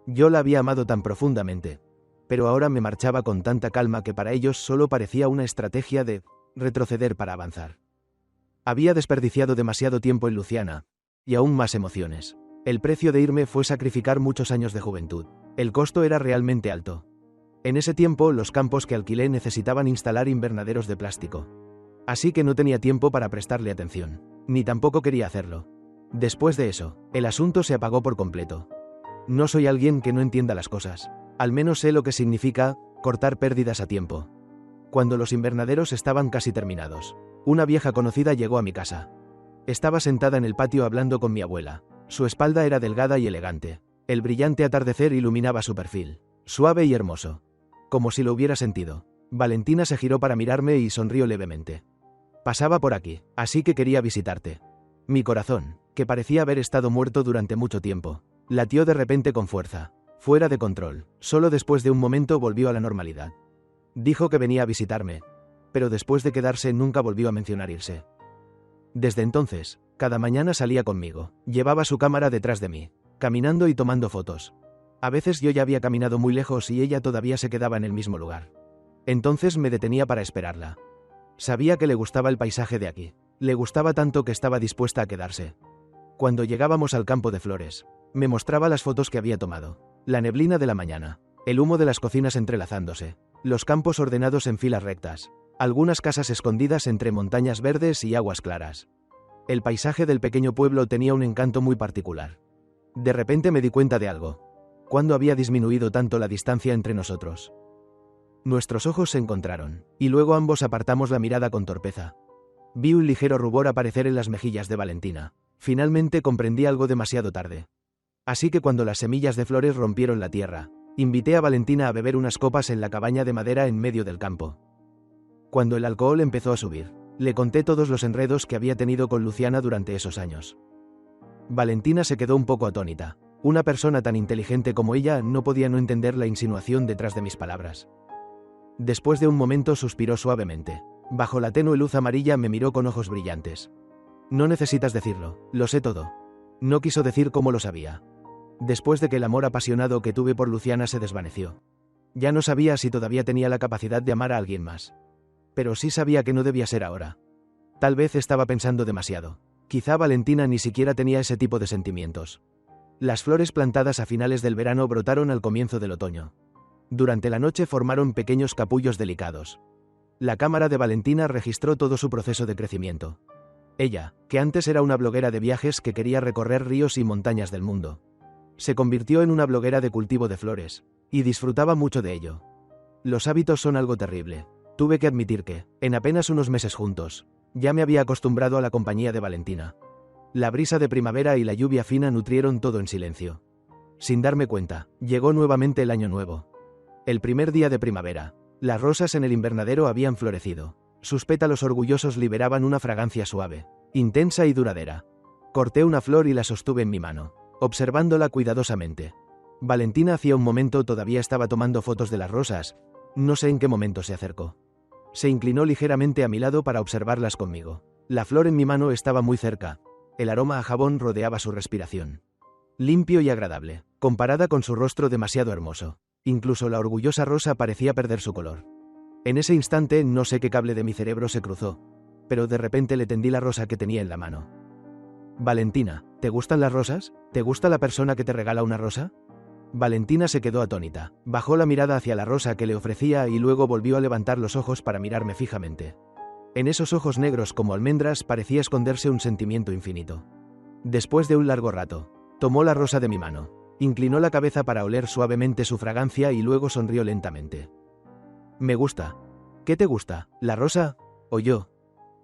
Yo la había amado tan profundamente, pero ahora me marchaba con tanta calma que para ellos solo parecía una estrategia de retroceder para avanzar. Había desperdiciado demasiado tiempo en Luciana, y aún más emociones. El precio de irme fue sacrificar muchos años de juventud. El costo era realmente alto. En ese tiempo, los campos que alquilé necesitaban instalar invernaderos de plástico. Así que no tenía tiempo para prestarle atención, ni tampoco quería hacerlo. Después de eso, el asunto se apagó por completo. No soy alguien que no entienda las cosas. Al menos sé lo que significa cortar pérdidas a tiempo. Cuando los invernaderos estaban casi terminados, una vieja conocida llegó a mi casa. Estaba sentada en el patio hablando con mi abuela. Su espalda era delgada y elegante. El brillante atardecer iluminaba su perfil, suave y hermoso, como si lo hubiera sentido. Valentina se giró para mirarme y sonrió levemente. Pasaba por aquí, así que quería visitarte. Mi corazón, que parecía haber estado muerto durante mucho tiempo, latió de repente con fuerza, fuera de control. Solo después de un momento volvió a la normalidad. Dijo que venía a visitarme, pero después de quedarse nunca volvió a mencionar irse. Desde entonces, cada mañana salía conmigo, llevaba su cámara detrás de mí, caminando y tomando fotos. A veces yo ya había caminado muy lejos y ella todavía se quedaba en el mismo lugar. Entonces me detenía para esperarla. Sabía que le gustaba el paisaje de aquí. Le gustaba tanto que estaba dispuesta a quedarse. Cuando llegábamos al campo de flores, me mostraba las fotos que había tomado. La neblina de la mañana, el humo de las cocinas entrelazándose, los campos ordenados en filas rectas, algunas casas escondidas entre montañas verdes y aguas claras. El paisaje del pequeño pueblo tenía un encanto muy particular. De repente me di cuenta de algo. ¿Cuándo había disminuido tanto la distancia entre nosotros? Nuestros ojos se encontraron, y luego ambos apartamos la mirada con torpeza. Vi un ligero rubor aparecer en las mejillas de Valentina. Finalmente comprendí algo demasiado tarde. Así que cuando las semillas de flores rompieron la tierra, invité a Valentina a beber unas copas en la cabaña de madera en medio del campo. Cuando el alcohol empezó a subir, le conté todos los enredos que había tenido con Luciana durante esos años. Valentina se quedó un poco atónita. Una persona tan inteligente como ella no podía no entender la insinuación detrás de mis palabras. Después de un momento suspiró suavemente. Bajo la tenue luz amarilla me miró con ojos brillantes. No necesitas decirlo, lo sé todo. No quiso decir cómo lo sabía. Después de que el amor apasionado que tuve por Luciana se desvaneció. Ya no sabía si todavía tenía la capacidad de amar a alguien más. Pero sí sabía que no debía ser ahora. Tal vez estaba pensando demasiado. Quizá Valentina ni siquiera tenía ese tipo de sentimientos. Las flores plantadas a finales del verano brotaron al comienzo del otoño. Durante la noche formaron pequeños capullos delicados. La cámara de Valentina registró todo su proceso de crecimiento. Ella, que antes era una bloguera de viajes que quería recorrer ríos y montañas del mundo, se convirtió en una bloguera de cultivo de flores, y disfrutaba mucho de ello. Los hábitos son algo terrible. Tuve que admitir que, en apenas unos meses juntos, ya me había acostumbrado a la compañía de Valentina. La brisa de primavera y la lluvia fina nutrieron todo en silencio. Sin darme cuenta, llegó nuevamente el año nuevo. El primer día de primavera, las rosas en el invernadero habían florecido. Sus pétalos orgullosos liberaban una fragancia suave, intensa y duradera. Corté una flor y la sostuve en mi mano, observándola cuidadosamente. Valentina hacía un momento todavía estaba tomando fotos de las rosas. No sé en qué momento se acercó. Se inclinó ligeramente a mi lado para observarlas conmigo. La flor en mi mano estaba muy cerca. El aroma a jabón rodeaba su respiración. Limpio y agradable, comparada con su rostro demasiado hermoso. Incluso la orgullosa rosa parecía perder su color. En ese instante no sé qué cable de mi cerebro se cruzó, pero de repente le tendí la rosa que tenía en la mano. Valentina, ¿te gustan las rosas? ¿Te gusta la persona que te regala una rosa? Valentina se quedó atónita, bajó la mirada hacia la rosa que le ofrecía y luego volvió a levantar los ojos para mirarme fijamente. En esos ojos negros como almendras parecía esconderse un sentimiento infinito. Después de un largo rato, tomó la rosa de mi mano, inclinó la cabeza para oler suavemente su fragancia y luego sonrió lentamente. Me gusta. ¿Qué te gusta, la rosa o yo?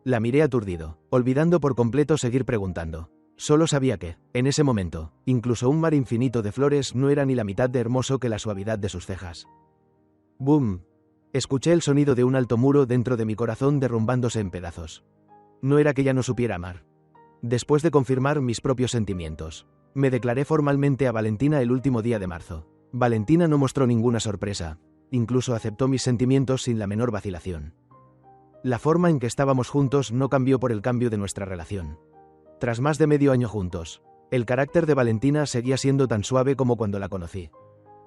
La miré aturdido, olvidando por completo seguir preguntando. Solo sabía que, en ese momento, incluso un mar infinito de flores no era ni la mitad de hermoso que la suavidad de sus cejas. ¡Bum! Escuché el sonido de un alto muro dentro de mi corazón derrumbándose en pedazos. No era que ya no supiera amar. Después de confirmar mis propios sentimientos, me declaré formalmente a Valentina el último día de marzo. Valentina no mostró ninguna sorpresa. Incluso aceptó mis sentimientos sin la menor vacilación. La forma en que estábamos juntos no cambió por el cambio de nuestra relación. Tras más de medio año juntos, el carácter de Valentina seguía siendo tan suave como cuando la conocí.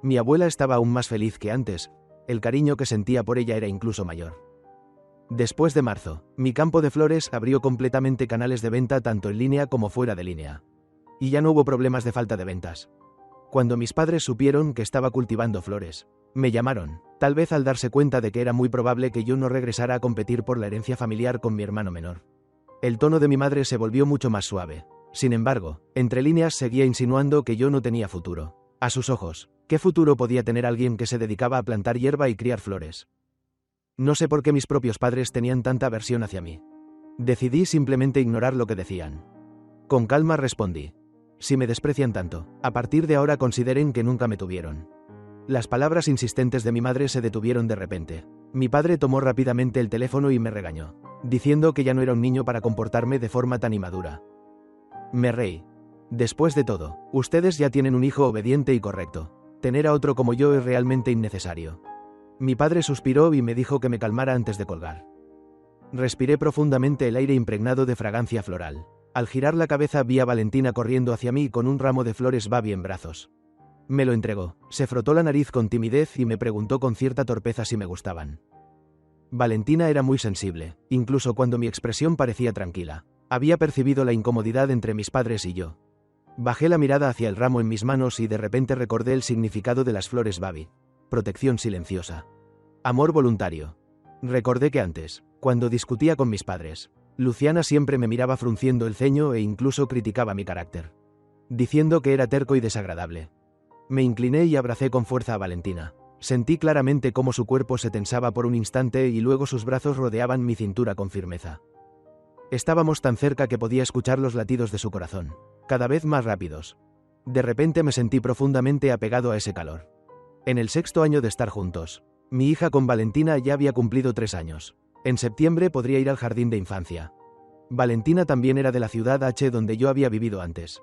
Mi abuela estaba aún más feliz que antes, el cariño que sentía por ella era incluso mayor. Después de marzo, mi campo de flores abrió completamente canales de venta tanto en línea como fuera de línea. Y ya no hubo problemas de falta de ventas. Cuando mis padres supieron que estaba cultivando flores, me llamaron, tal vez al darse cuenta de que era muy probable que yo no regresara a competir por la herencia familiar con mi hermano menor. El tono de mi madre se volvió mucho más suave. Sin embargo, entre líneas seguía insinuando que yo no tenía futuro. A sus ojos, ¿qué futuro podía tener alguien que se dedicaba a plantar hierba y criar flores? No sé por qué mis propios padres tenían tanta aversión hacia mí. Decidí simplemente ignorar lo que decían. Con calma respondí. Si me desprecian tanto, a partir de ahora consideren que nunca me tuvieron. Las palabras insistentes de mi madre se detuvieron de repente. Mi padre tomó rápidamente el teléfono y me regañó, diciendo que ya no era un niño para comportarme de forma tan inmadura. Me reí. Después de todo, ustedes ya tienen un hijo obediente y correcto. Tener a otro como yo es realmente innecesario. Mi padre suspiró y me dijo que me calmara antes de colgar. Respiré profundamente el aire impregnado de fragancia floral. Al girar la cabeza vi a Valentina corriendo hacia mí con un ramo de flores babi en brazos. Me lo entregó, se frotó la nariz con timidez y me preguntó con cierta torpeza si me gustaban. Valentina era muy sensible, incluso cuando mi expresión parecía tranquila. Había percibido la incomodidad entre mis padres y yo. Bajé la mirada hacia el ramo en mis manos y de repente recordé el significado de las flores Babi. Protección silenciosa. Amor voluntario. Recordé que antes, cuando discutía con mis padres, Luciana siempre me miraba frunciendo el ceño e incluso criticaba mi carácter, diciendo que era terco y desagradable. Me incliné y abracé con fuerza a Valentina. Sentí claramente cómo su cuerpo se tensaba por un instante y luego sus brazos rodeaban mi cintura con firmeza. Estábamos tan cerca que podía escuchar los latidos de su corazón, cada vez más rápidos. De repente me sentí profundamente apegado a ese calor. En el 6º año de estar juntos, mi hija con Valentina ya había cumplido 3 años. En septiembre podría ir al jardín de infancia. Valentina también era de la ciudad H donde yo había vivido antes.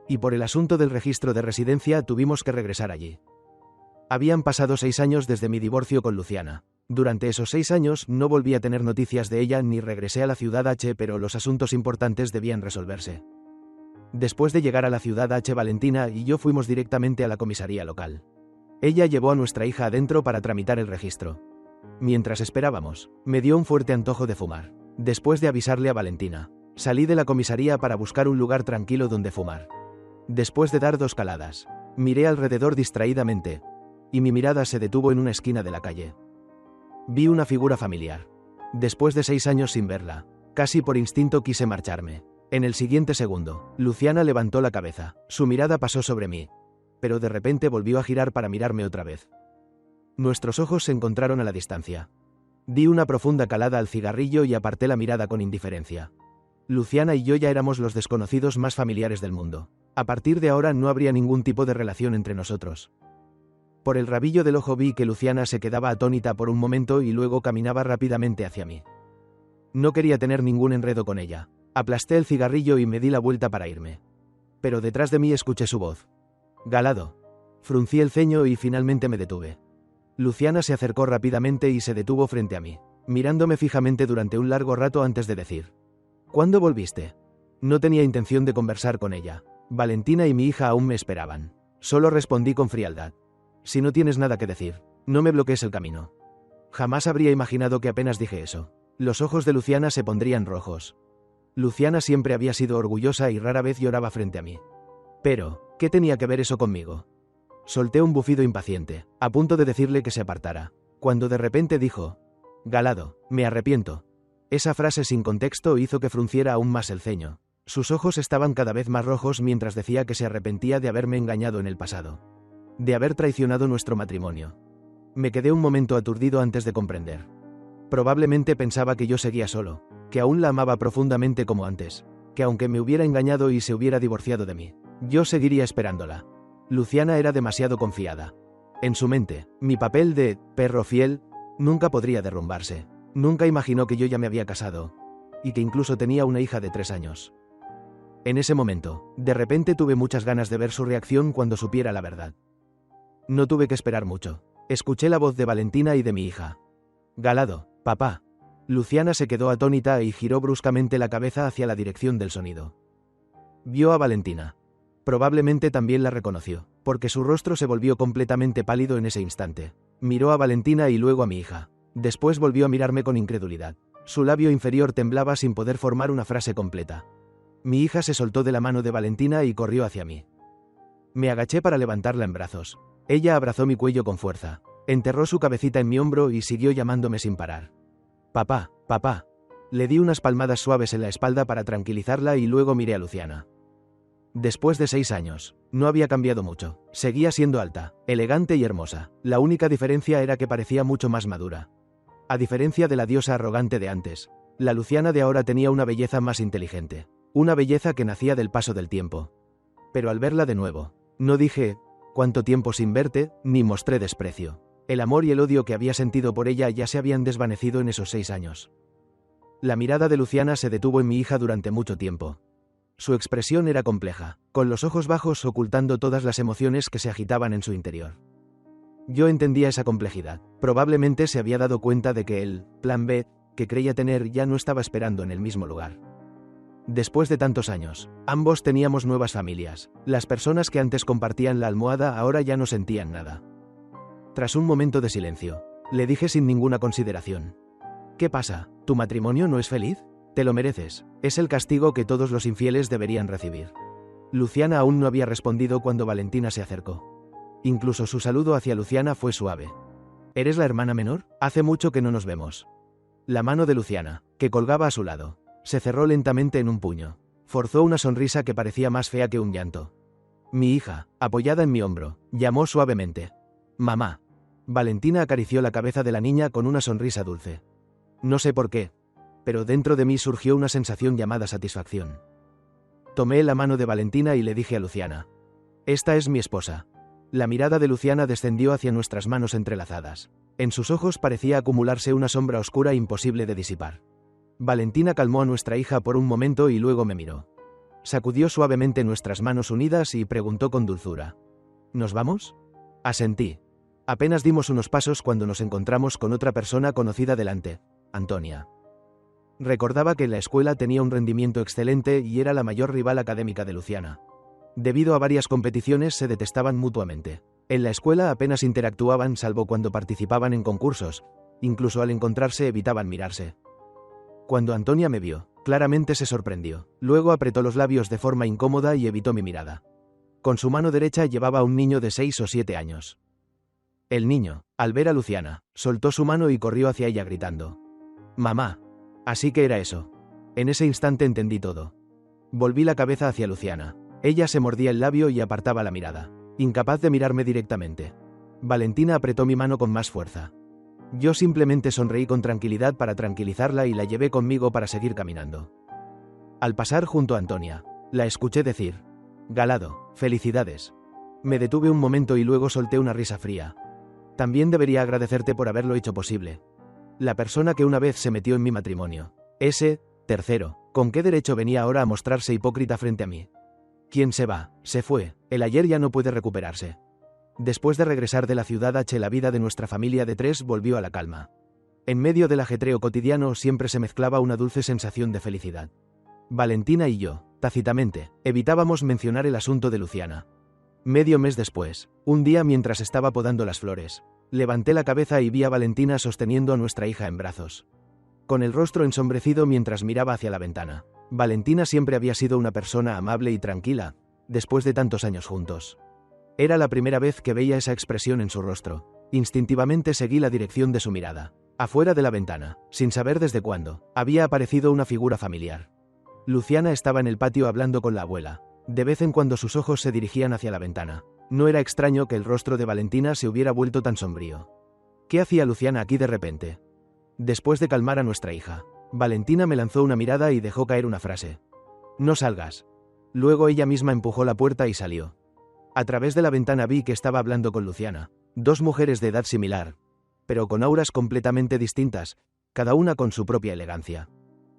Y por el asunto del registro de residencia tuvimos que regresar allí. Habían pasado 6 años desde mi divorcio con Luciana. Durante esos 6 años no volví a tener noticias de ella ni regresé a la ciudad H, pero los asuntos importantes debían resolverse. Después de llegar a la ciudad H, Valentina y yo fuimos directamente a la comisaría local. Ella llevó a nuestra hija adentro para tramitar el registro. Mientras esperábamos, me dio un fuerte antojo de fumar. Después de avisarle a Valentina, salí de la comisaría para buscar un lugar tranquilo donde fumar. Después de dar 2 caladas, miré alrededor distraídamente, y mi mirada se detuvo en una esquina de la calle. Vi una figura familiar. Después de 6 años sin verla, casi por instinto quise marcharme. En el siguiente segundo, Luciana levantó la cabeza, su mirada pasó sobre mí, pero de repente volvió a girar para mirarme otra vez. Nuestros ojos se encontraron a la distancia. Di una profunda calada al cigarrillo y aparté la mirada con indiferencia. Luciana y yo ya éramos los desconocidos más familiares del mundo. A partir de ahora no habría ningún tipo de relación entre nosotros. Por el rabillo del ojo vi que Luciana se quedaba atónita por un momento y luego caminaba rápidamente hacia mí. No quería tener ningún enredo con ella. Aplasté el cigarrillo y me di la vuelta para irme. Pero detrás de mí escuché su voz. «Galado». Fruncí el ceño y finalmente me detuve. Luciana se acercó rápidamente y se detuvo frente a mí, mirándome fijamente durante un largo rato antes de decir: «¿Cuándo volviste?». No tenía intención de conversar con ella. Valentina y mi hija aún me esperaban. Solo respondí con frialdad: «Si no tienes nada que decir, no me bloquees el camino». Jamás habría imaginado que apenas dije eso, los ojos de Luciana se pondrían rojos. Luciana siempre había sido orgullosa y rara vez lloraba frente a mí. Pero, ¿qué tenía que ver eso conmigo? Solté un bufido impaciente, a punto de decirle que se apartara, cuando de repente dijo: «Galado, me arrepiento». Esa frase sin contexto hizo que frunciera aún más el ceño. Sus ojos estaban cada vez más rojos mientras decía que se arrepentía de haberme engañado en el pasado, de haber traicionado nuestro matrimonio. Me quedé un momento aturdido antes de comprender. Probablemente pensaba que yo seguía solo, que aún la amaba profundamente como antes, que aunque me hubiera engañado y se hubiera divorciado de mí, yo seguiría esperándola. Luciana era demasiado confiada. En su mente, mi papel de perro fiel nunca podría derrumbarse. Nunca imaginó que yo ya me había casado, y que incluso tenía una hija de 3 años. En ese momento, de repente tuve muchas ganas de ver su reacción cuando supiera la verdad. No tuve que esperar mucho. Escuché la voz de Valentina y de mi hija. «Galado, papá». Luciana se quedó atónita y giró bruscamente la cabeza hacia la dirección del sonido. Vio a Valentina. Probablemente también la reconoció, porque su rostro se volvió completamente pálido en ese instante. Miró a Valentina y luego a mi hija. Después volvió a mirarme con incredulidad. Su labio inferior temblaba sin poder formar una frase completa. Mi hija se soltó de la mano de Valentina y corrió hacia mí. Me agaché para levantarla en brazos. Ella abrazó mi cuello con fuerza, enterró su cabecita en mi hombro y siguió llamándome sin parar. «Papá, papá». Le di unas palmadas suaves en la espalda para tranquilizarla y luego miré a Luciana. Después de 6 años, no había cambiado mucho. Seguía siendo alta, elegante y hermosa. La única diferencia era que parecía mucho más madura. A diferencia de la diosa arrogante de antes, la Luciana de ahora tenía una belleza más inteligente. Una belleza que nacía del paso del tiempo. Pero al verla de nuevo, no dije: «¿Cuánto tiempo sin verte?», ni mostré desprecio. El amor y el odio que había sentido por ella ya se habían desvanecido en esos 6 años. La mirada de Luciana se detuvo en mi hija durante mucho tiempo. Su expresión era compleja, con los ojos bajos ocultando todas las emociones que se agitaban en su interior. Yo entendía esa complejidad. Probablemente se había dado cuenta de que el plan B que creía tener ya no estaba esperando en el mismo lugar. Después de tantos años, ambos teníamos nuevas familias. Las personas que antes compartían la almohada ahora ya no sentían nada. Tras un momento de silencio, le dije sin ninguna consideración: ¿Qué pasa? ¿Tu matrimonio no es feliz? Te lo mereces. Es el castigo que todos los infieles deberían recibir. Luciana aún no había respondido cuando Valentina se acercó. Incluso su saludo hacia Luciana fue suave. ¿Eres la hermana menor? Hace mucho que no nos vemos. La mano de Luciana, que colgaba a su lado, se cerró lentamente en un puño. Forzó una sonrisa que parecía más fea que un llanto. Mi hija, apoyada en mi hombro, llamó suavemente. Mamá. Valentina acarició la cabeza de la niña con una sonrisa dulce. No sé por qué, pero dentro de mí surgió una sensación llamada satisfacción. Tomé la mano de Valentina y le dije a Luciana. Esta es mi esposa. La mirada de Luciana descendió hacia nuestras manos entrelazadas. En sus ojos parecía acumularse una sombra oscura imposible de disipar. Valentina calmó a nuestra hija por un momento y luego me miró. Sacudió suavemente nuestras manos unidas y preguntó con dulzura. ¿Nos vamos? Asentí. Apenas dimos unos pasos cuando nos encontramos con otra persona conocida delante, Antonia. Recordaba que en la escuela tenía un rendimiento excelente y era la mayor rival académica de Luciana. Debido a varias competiciones se detestaban mutuamente. En la escuela apenas interactuaban salvo cuando participaban en concursos, incluso al encontrarse evitaban mirarse. Cuando Antonia me vio, claramente se sorprendió. Luego apretó los labios de forma incómoda y evitó mi mirada. Con su mano derecha llevaba a un niño de 6 o 7 años. El niño, al ver a Luciana, soltó su mano y corrió hacia ella gritando. «Mamá». Así que era eso. En ese instante entendí todo. Volví la cabeza hacia Luciana. Ella se mordía el labio y apartaba la mirada, incapaz de mirarme directamente. Valentina apretó mi mano con más fuerza. Yo simplemente sonreí con tranquilidad para tranquilizarla y la llevé conmigo para seguir caminando. Al pasar junto a Antonia, la escuché decir: «Galado, felicidades». Me detuve un momento y luego solté una risa fría. También debería agradecerte por haberlo hecho posible. La persona que una vez se metió en mi matrimonio. Ese tercero, ¿con qué derecho venía ahora a mostrarse hipócrita frente a mí? ¿Quién se va? Se fue. El ayer ya no puede recuperarse. Después de regresar de la ciudad H, la vida de nuestra familia de 3 volvió a la calma. En medio del ajetreo cotidiano siempre se mezclaba una dulce sensación de felicidad. Valentina y yo, tácitamente, evitábamos mencionar el asunto de Luciana. Medio mes después, un día mientras estaba podando las flores, levanté la cabeza y vi a Valentina sosteniendo a nuestra hija en brazos. Con el rostro ensombrecido mientras miraba hacia la ventana. Valentina siempre había sido una persona amable y tranquila, después de tantos años juntos. Era la primera vez que veía esa expresión en su rostro. Instintivamente seguí la dirección de su mirada. Afuera de la ventana, sin saber desde cuándo, había aparecido una figura familiar. Luciana estaba en el patio hablando con la abuela. De vez en cuando sus ojos se dirigían hacia la ventana. No era extraño que el rostro de Valentina se hubiera vuelto tan sombrío. ¿Qué hacía Luciana aquí de repente? Después de calmar a nuestra hija, Valentina me lanzó una mirada y dejó caer una frase. «No salgas». Luego ella misma empujó la puerta y salió. A través de la ventana vi que estaba hablando con Luciana. 2 mujeres de edad similar, pero con auras completamente distintas, cada una con su propia elegancia.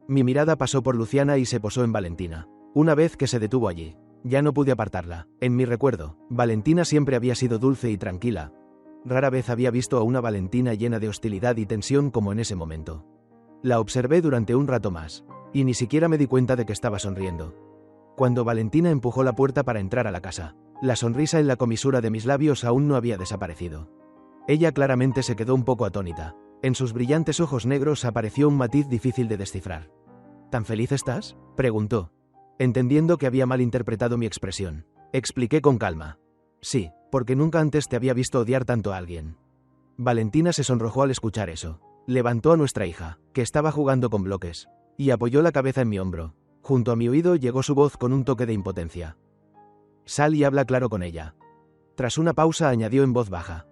Mi mirada pasó por Luciana y se posó en Valentina. Una vez que se detuvo allí, ya no pude apartarla. En mi recuerdo, Valentina siempre había sido dulce y tranquila. Rara vez había visto a una Valentina llena de hostilidad y tensión como en ese momento. La observé durante un rato más, y ni siquiera me di cuenta de que estaba sonriendo. Cuando Valentina empujó la puerta para entrar a la casa, la sonrisa en la comisura de mis labios aún no había desaparecido. Ella claramente se quedó un poco atónita. En sus brillantes ojos negros apareció un matiz difícil de descifrar. ¿Tan feliz estás?, preguntó. Entendiendo que había malinterpretado mi expresión, expliqué con calma. Sí, porque nunca antes te había visto odiar tanto a alguien. Valentina se sonrojó al escuchar eso. Levantó a nuestra hija, que estaba jugando con bloques, y apoyó la cabeza en mi hombro. Junto a mi oído llegó su voz con un toque de impotencia. Sal y habla claro con ella. Tras una pausa añadió en voz baja.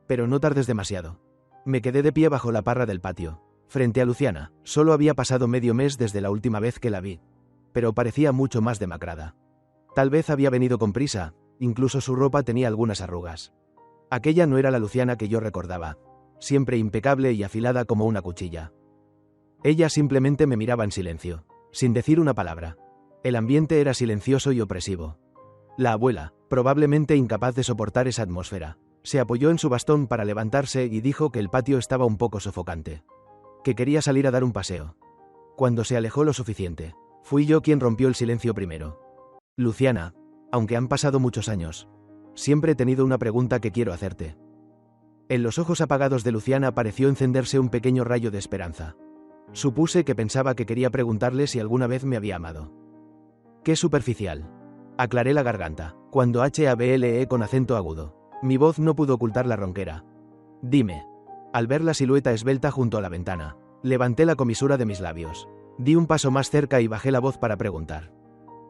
Pero no tardes demasiado. Me quedé de pie bajo la parra del patio, frente a Luciana. Solo había pasado medio mes desde la última vez que la vi, pero parecía mucho más demacrada. Tal vez había venido con prisa, incluso su ropa tenía algunas arrugas. Aquella no era la Luciana que yo recordaba, siempre impecable y afilada como una cuchilla. Ella simplemente me miraba en silencio, sin decir una palabra. El ambiente era silencioso y opresivo. La abuela, probablemente incapaz de soportar esa atmósfera, se apoyó en su bastón para levantarse y dijo que el patio estaba un poco sofocante, que quería salir a dar un paseo. Cuando se alejó lo suficiente, fui yo quien rompió el silencio primero. Luciana, aunque han pasado muchos años, siempre he tenido una pregunta que quiero hacerte. En los ojos apagados de Luciana pareció encenderse un pequeño rayo de esperanza. Supuse que pensaba que quería preguntarle si alguna vez me había amado. ¡Qué superficial! Aclaré la garganta, cuando hablé con acento agudo. Mi voz no pudo ocultar la ronquera. Dime. Al ver la silueta esbelta junto a la ventana, levanté la comisura de mis labios. Di un paso más cerca y bajé la voz para preguntar.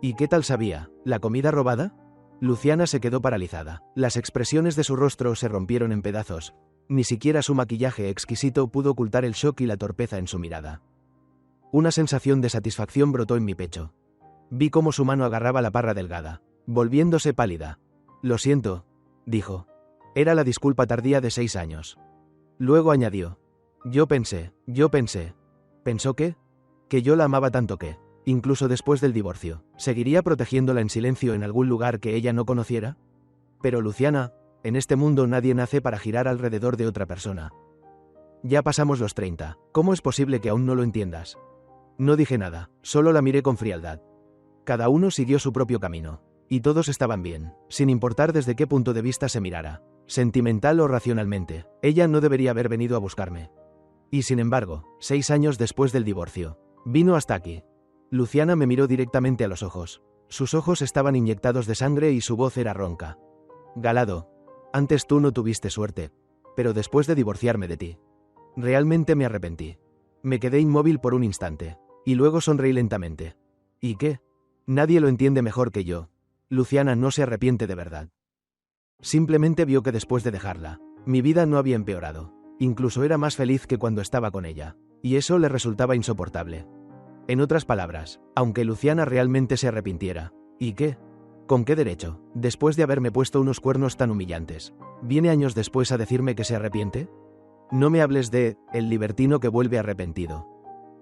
¿Y qué tal sabía? ¿La comida robada? Luciana se quedó paralizada. Las expresiones de su rostro se rompieron en pedazos. Ni siquiera su maquillaje exquisito pudo ocultar el shock y la torpeza en su mirada. Una sensación de satisfacción brotó en mi pecho. Vi cómo su mano agarraba la parra delgada, volviéndose pálida. Lo siento, dijo. Era la disculpa tardía de 6 años. Luego añadió. Yo pensé. ¿Pensó qué? Que yo la amaba tanto que, incluso después del divorcio, ¿seguiría protegiéndola en silencio en algún lugar que ella no conociera? Pero Luciana, en este mundo nadie nace para girar alrededor de otra persona. Ya pasamos los 30, ¿cómo es posible que aún no lo entiendas? No dije nada, solo la miré con frialdad. Cada uno siguió su propio camino, y todos estaban bien, sin importar desde qué punto de vista se mirara, sentimental o racionalmente. Ella no debería haber venido a buscarme. Y sin embargo, 6 años después del divorcio, vino hasta aquí. Luciana me miró directamente a los ojos. Sus ojos estaban inyectados de sangre y su voz era ronca. Galado, antes tú no tuviste suerte, pero después de divorciarme de ti, realmente me arrepentí. Me quedé inmóvil por un instante, y luego sonreí lentamente. ¿Y qué? Nadie lo entiende mejor que yo. Luciana no se arrepiente de verdad. Simplemente vio que después de dejarla, mi vida no había empeorado. Incluso era más feliz que cuando estaba con ella, y eso le resultaba insoportable. En otras palabras, aunque Luciana realmente se arrepintiera, ¿y qué? ¿Con qué derecho, después de haberme puesto unos cuernos tan humillantes, viene años después a decirme que se arrepiente? No me hables de el libertino que vuelve arrepentido.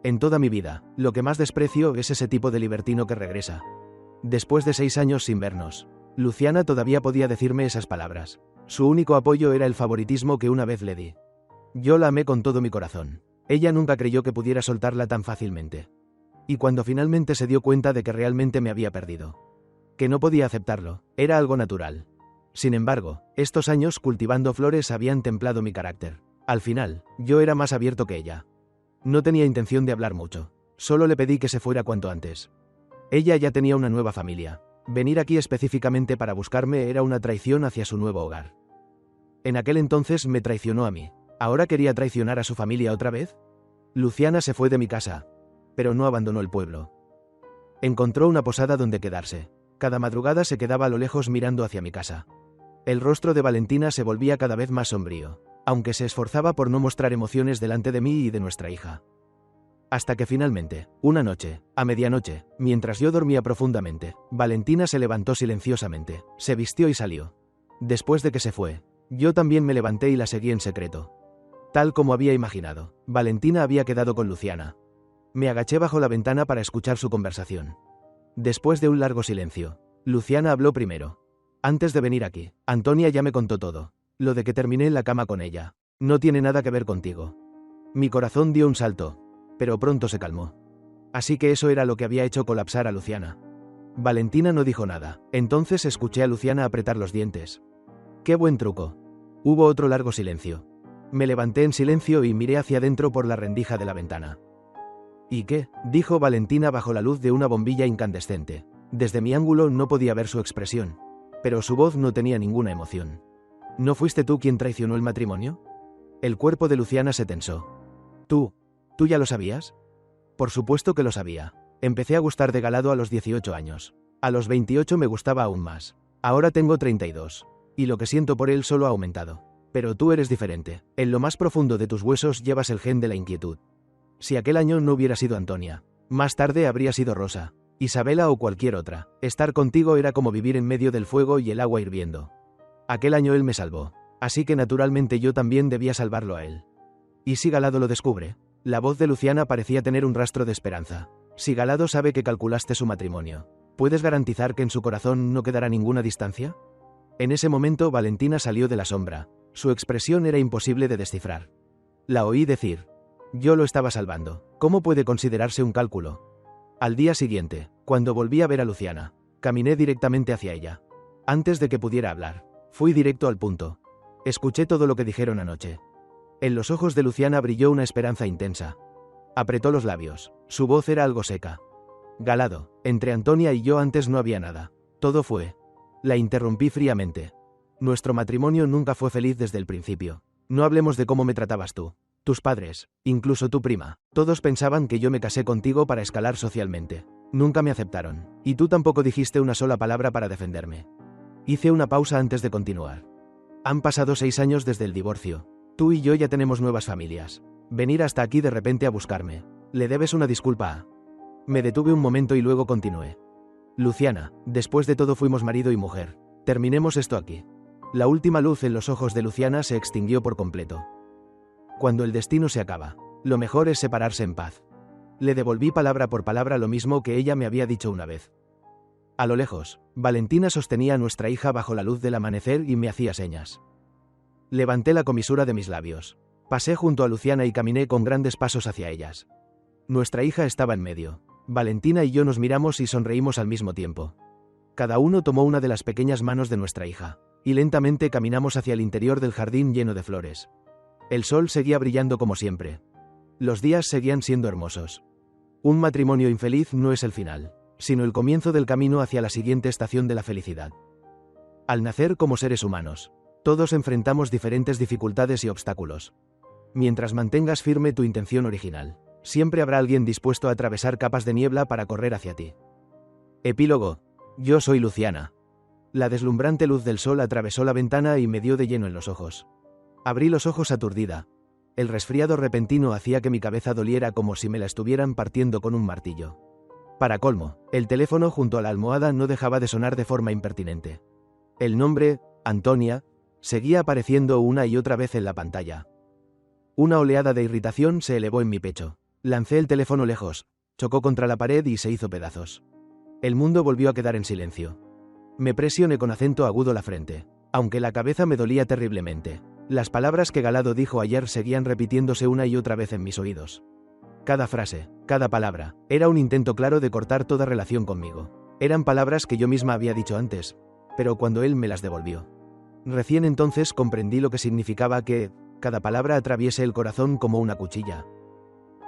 En toda mi vida, lo que más desprecio es ese tipo de libertino que regresa. Después de 6 años sin vernos, Luciana todavía podía decirme esas palabras. Su único apoyo era el favoritismo que una vez le di. Yo la amé con todo mi corazón. Ella nunca creyó que pudiera soltarla tan fácilmente. Y cuando finalmente se dio cuenta de que realmente me había perdido, que no podía aceptarlo, era algo natural. Sin embargo, estos años cultivando flores habían templado mi carácter. Al final, yo era más abierto que ella. No tenía intención de hablar mucho. Solo le pedí que se fuera cuanto antes. Ella ya tenía una nueva familia. Venir aquí específicamente para buscarme era una traición hacia su nuevo hogar. En aquel entonces me traicionó a mí. ¿Ahora quería traicionar a su familia otra vez? Luciana se fue de mi casa, pero no abandonó el pueblo. Encontró una posada donde quedarse. Cada madrugada se quedaba a lo lejos mirando hacia mi casa. El rostro de Valentina se volvía cada vez más sombrío, aunque se esforzaba por no mostrar emociones delante de mí y de nuestra hija. Hasta que finalmente, una noche, a medianoche, mientras yo dormía profundamente, Valentina se levantó silenciosamente, se vistió y salió. Después de que se fue, yo también me levanté y la seguí en secreto. Tal como había imaginado, Valentina había quedado con Luciana. Me agaché bajo la ventana para escuchar su conversación. Después de un largo silencio, Luciana habló primero. Antes de venir aquí, Antonia ya me contó todo. Lo de que terminé en la cama con ella. No tiene nada que ver contigo. Mi corazón dio un salto, pero pronto se calmó. Así que eso era lo que había hecho colapsar a Luciana. Valentina no dijo nada. Entonces escuché a Luciana apretar los dientes. ¡Qué buen truco! Hubo otro largo silencio. Me levanté en silencio y miré hacia adentro por la rendija de la ventana. ¿Y qué? Dijo Valentina bajo la luz de una bombilla incandescente. Desde mi ángulo no podía ver su expresión, pero su voz no tenía ninguna emoción. ¿No fuiste tú quien traicionó el matrimonio? El cuerpo de Luciana se tensó. ¿Tú ya lo sabías? Por supuesto que lo sabía. Empecé a gustar de Galado a los 18 años. A los 28 me gustaba aún más. Ahora tengo 32. Y lo que siento por él solo ha aumentado. Pero tú eres diferente. En lo más profundo de tus huesos llevas el gen de la inquietud. Si aquel año no hubiera sido Antonia, más tarde habría sido Rosa, Isabela o cualquier otra. Estar contigo era como vivir en medio del fuego y el agua hirviendo. Aquel año él me salvó, así que naturalmente yo también debía salvarlo a él. ¿Y si Galado lo descubre? La voz de Luciana parecía tener un rastro de esperanza. Si Galado sabe que calculaste su matrimonio, ¿puedes garantizar que en su corazón no quedará ninguna distancia? En ese momento Valentina salió de la sombra. Su expresión era imposible de descifrar. La oí decir: yo lo estaba salvando. ¿Cómo puede considerarse un cálculo? Al día siguiente, cuando volví a ver a Luciana, caminé directamente hacia ella. Antes de que pudiera hablar, fui directo al punto. Escuché todo lo que dijeron anoche. En los ojos de Luciana brilló una esperanza intensa. Apretó los labios. Su voz era algo seca. Galado, entre Antonia y yo antes no había nada. Todo fue. La interrumpí fríamente. Nuestro matrimonio nunca fue feliz desde el principio. No hablemos de cómo me tratabas tú. Tus padres, incluso tu prima, todos pensaban que yo me casé contigo para escalar socialmente. Nunca me aceptaron. Y tú tampoco dijiste una sola palabra para defenderme. Hice una pausa antes de continuar. Han pasado 6 años desde el divorcio. Tú y yo ya tenemos nuevas familias. Venir hasta aquí de repente a buscarme. Le debes una disculpa a... Me detuve un momento y luego continué. Luciana, después de todo fuimos marido y mujer. Terminemos esto aquí. La última luz en los ojos de Luciana se extinguió por completo. Cuando el destino se acaba, lo mejor es separarse en paz. Le devolví palabra por palabra lo mismo que ella me había dicho una vez. A lo lejos, Valentina sostenía a nuestra hija bajo la luz del amanecer y me hacía señas. Levanté la comisura de mis labios. Pasé junto a Luciana y caminé con grandes pasos hacia ellas. Nuestra hija estaba en medio. Valentina y yo nos miramos y sonreímos al mismo tiempo. Cada uno tomó una de las pequeñas manos de nuestra hija, y lentamente caminamos hacia el interior del jardín lleno de flores. El sol seguía brillando como siempre. Los días seguían siendo hermosos. Un matrimonio infeliz no es el final, sino el comienzo del camino hacia la siguiente estación de la felicidad. Al nacer como seres humanos, todos enfrentamos diferentes dificultades y obstáculos. Mientras mantengas firme tu intención original, siempre habrá alguien dispuesto a atravesar capas de niebla para correr hacia ti. Epílogo. Yo soy Luciana. La deslumbrante luz del sol atravesó la ventana y me dio de lleno en los ojos. Abrí los ojos aturdida. El resfriado repentino hacía que mi cabeza doliera como si me la estuvieran partiendo con un martillo. Para colmo, el teléfono junto a la almohada no dejaba de sonar de forma impertinente. El nombre, Antonia, seguía apareciendo una y otra vez en la pantalla. Una oleada de irritación se elevó en mi pecho. Lancé el teléfono lejos, chocó contra la pared y se hizo pedazos. El mundo volvió a quedar en silencio. Me presioné con acento agudo la frente, aunque la cabeza me dolía terriblemente. Las palabras que Galado dijo ayer seguían repitiéndose una y otra vez en mis oídos. Cada frase, cada palabra, era un intento claro de cortar toda relación conmigo. Eran palabras que yo misma había dicho antes, pero cuando él me las devolvió. Recién entonces comprendí lo que significaba que cada palabra atraviese el corazón como una cuchilla.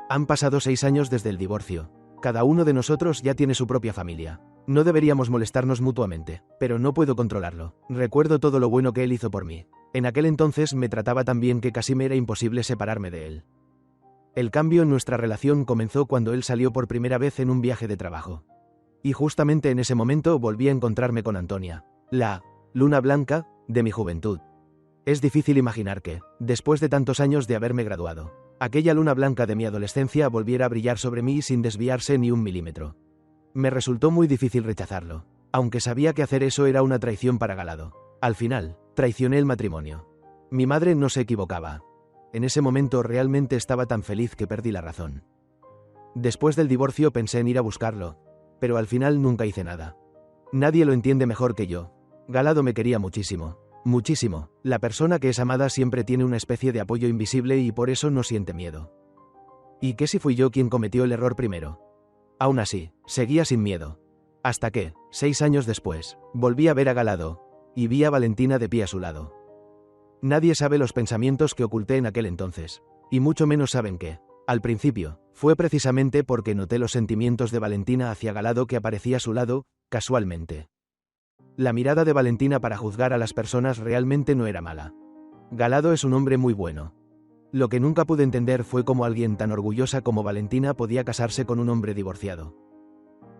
Han pasado 6 años desde el divorcio. Cada uno de nosotros ya tiene su propia familia. No deberíamos molestarnos mutuamente, pero no puedo controlarlo. Recuerdo todo lo bueno que él hizo por mí. En aquel entonces me trataba tan bien que casi me era imposible separarme de él. El cambio en nuestra relación comenzó cuando él salió por primera vez en un viaje de trabajo. Y justamente en ese momento volví a encontrarme con Antonia, la luna blanca de mi juventud. Es difícil imaginar que, después de tantos años de haberme graduado, aquella luna blanca de mi adolescencia volviera a brillar sobre mí sin desviarse ni un milímetro. Me resultó muy difícil rechazarlo, aunque sabía que hacer eso era una traición para Galado. Al final, traicioné el matrimonio. Mi madre no se equivocaba. En ese momento realmente estaba tan feliz que perdí la razón. Después del divorcio pensé en ir a buscarlo, pero al final nunca hice nada. Nadie lo entiende mejor que yo. Galado me quería muchísimo. Muchísimo. La persona que es amada siempre tiene una especie de apoyo invisible y por eso no siente miedo. ¿Y qué si fui yo quien cometió el error primero? Aún así, seguía sin miedo. Hasta que, 6 años después, volví a ver a Galado, y vi a Valentina de pie a su lado. Nadie sabe los pensamientos que oculté en aquel entonces, y mucho menos saben que, al principio, fue precisamente porque noté los sentimientos de Valentina hacia Galado que aparecía a su lado, casualmente. La mirada de Valentina para juzgar a las personas realmente no era mala. Galado es un hombre muy bueno. Lo que nunca pude entender fue cómo alguien tan orgullosa como Valentina podía casarse con un hombre divorciado.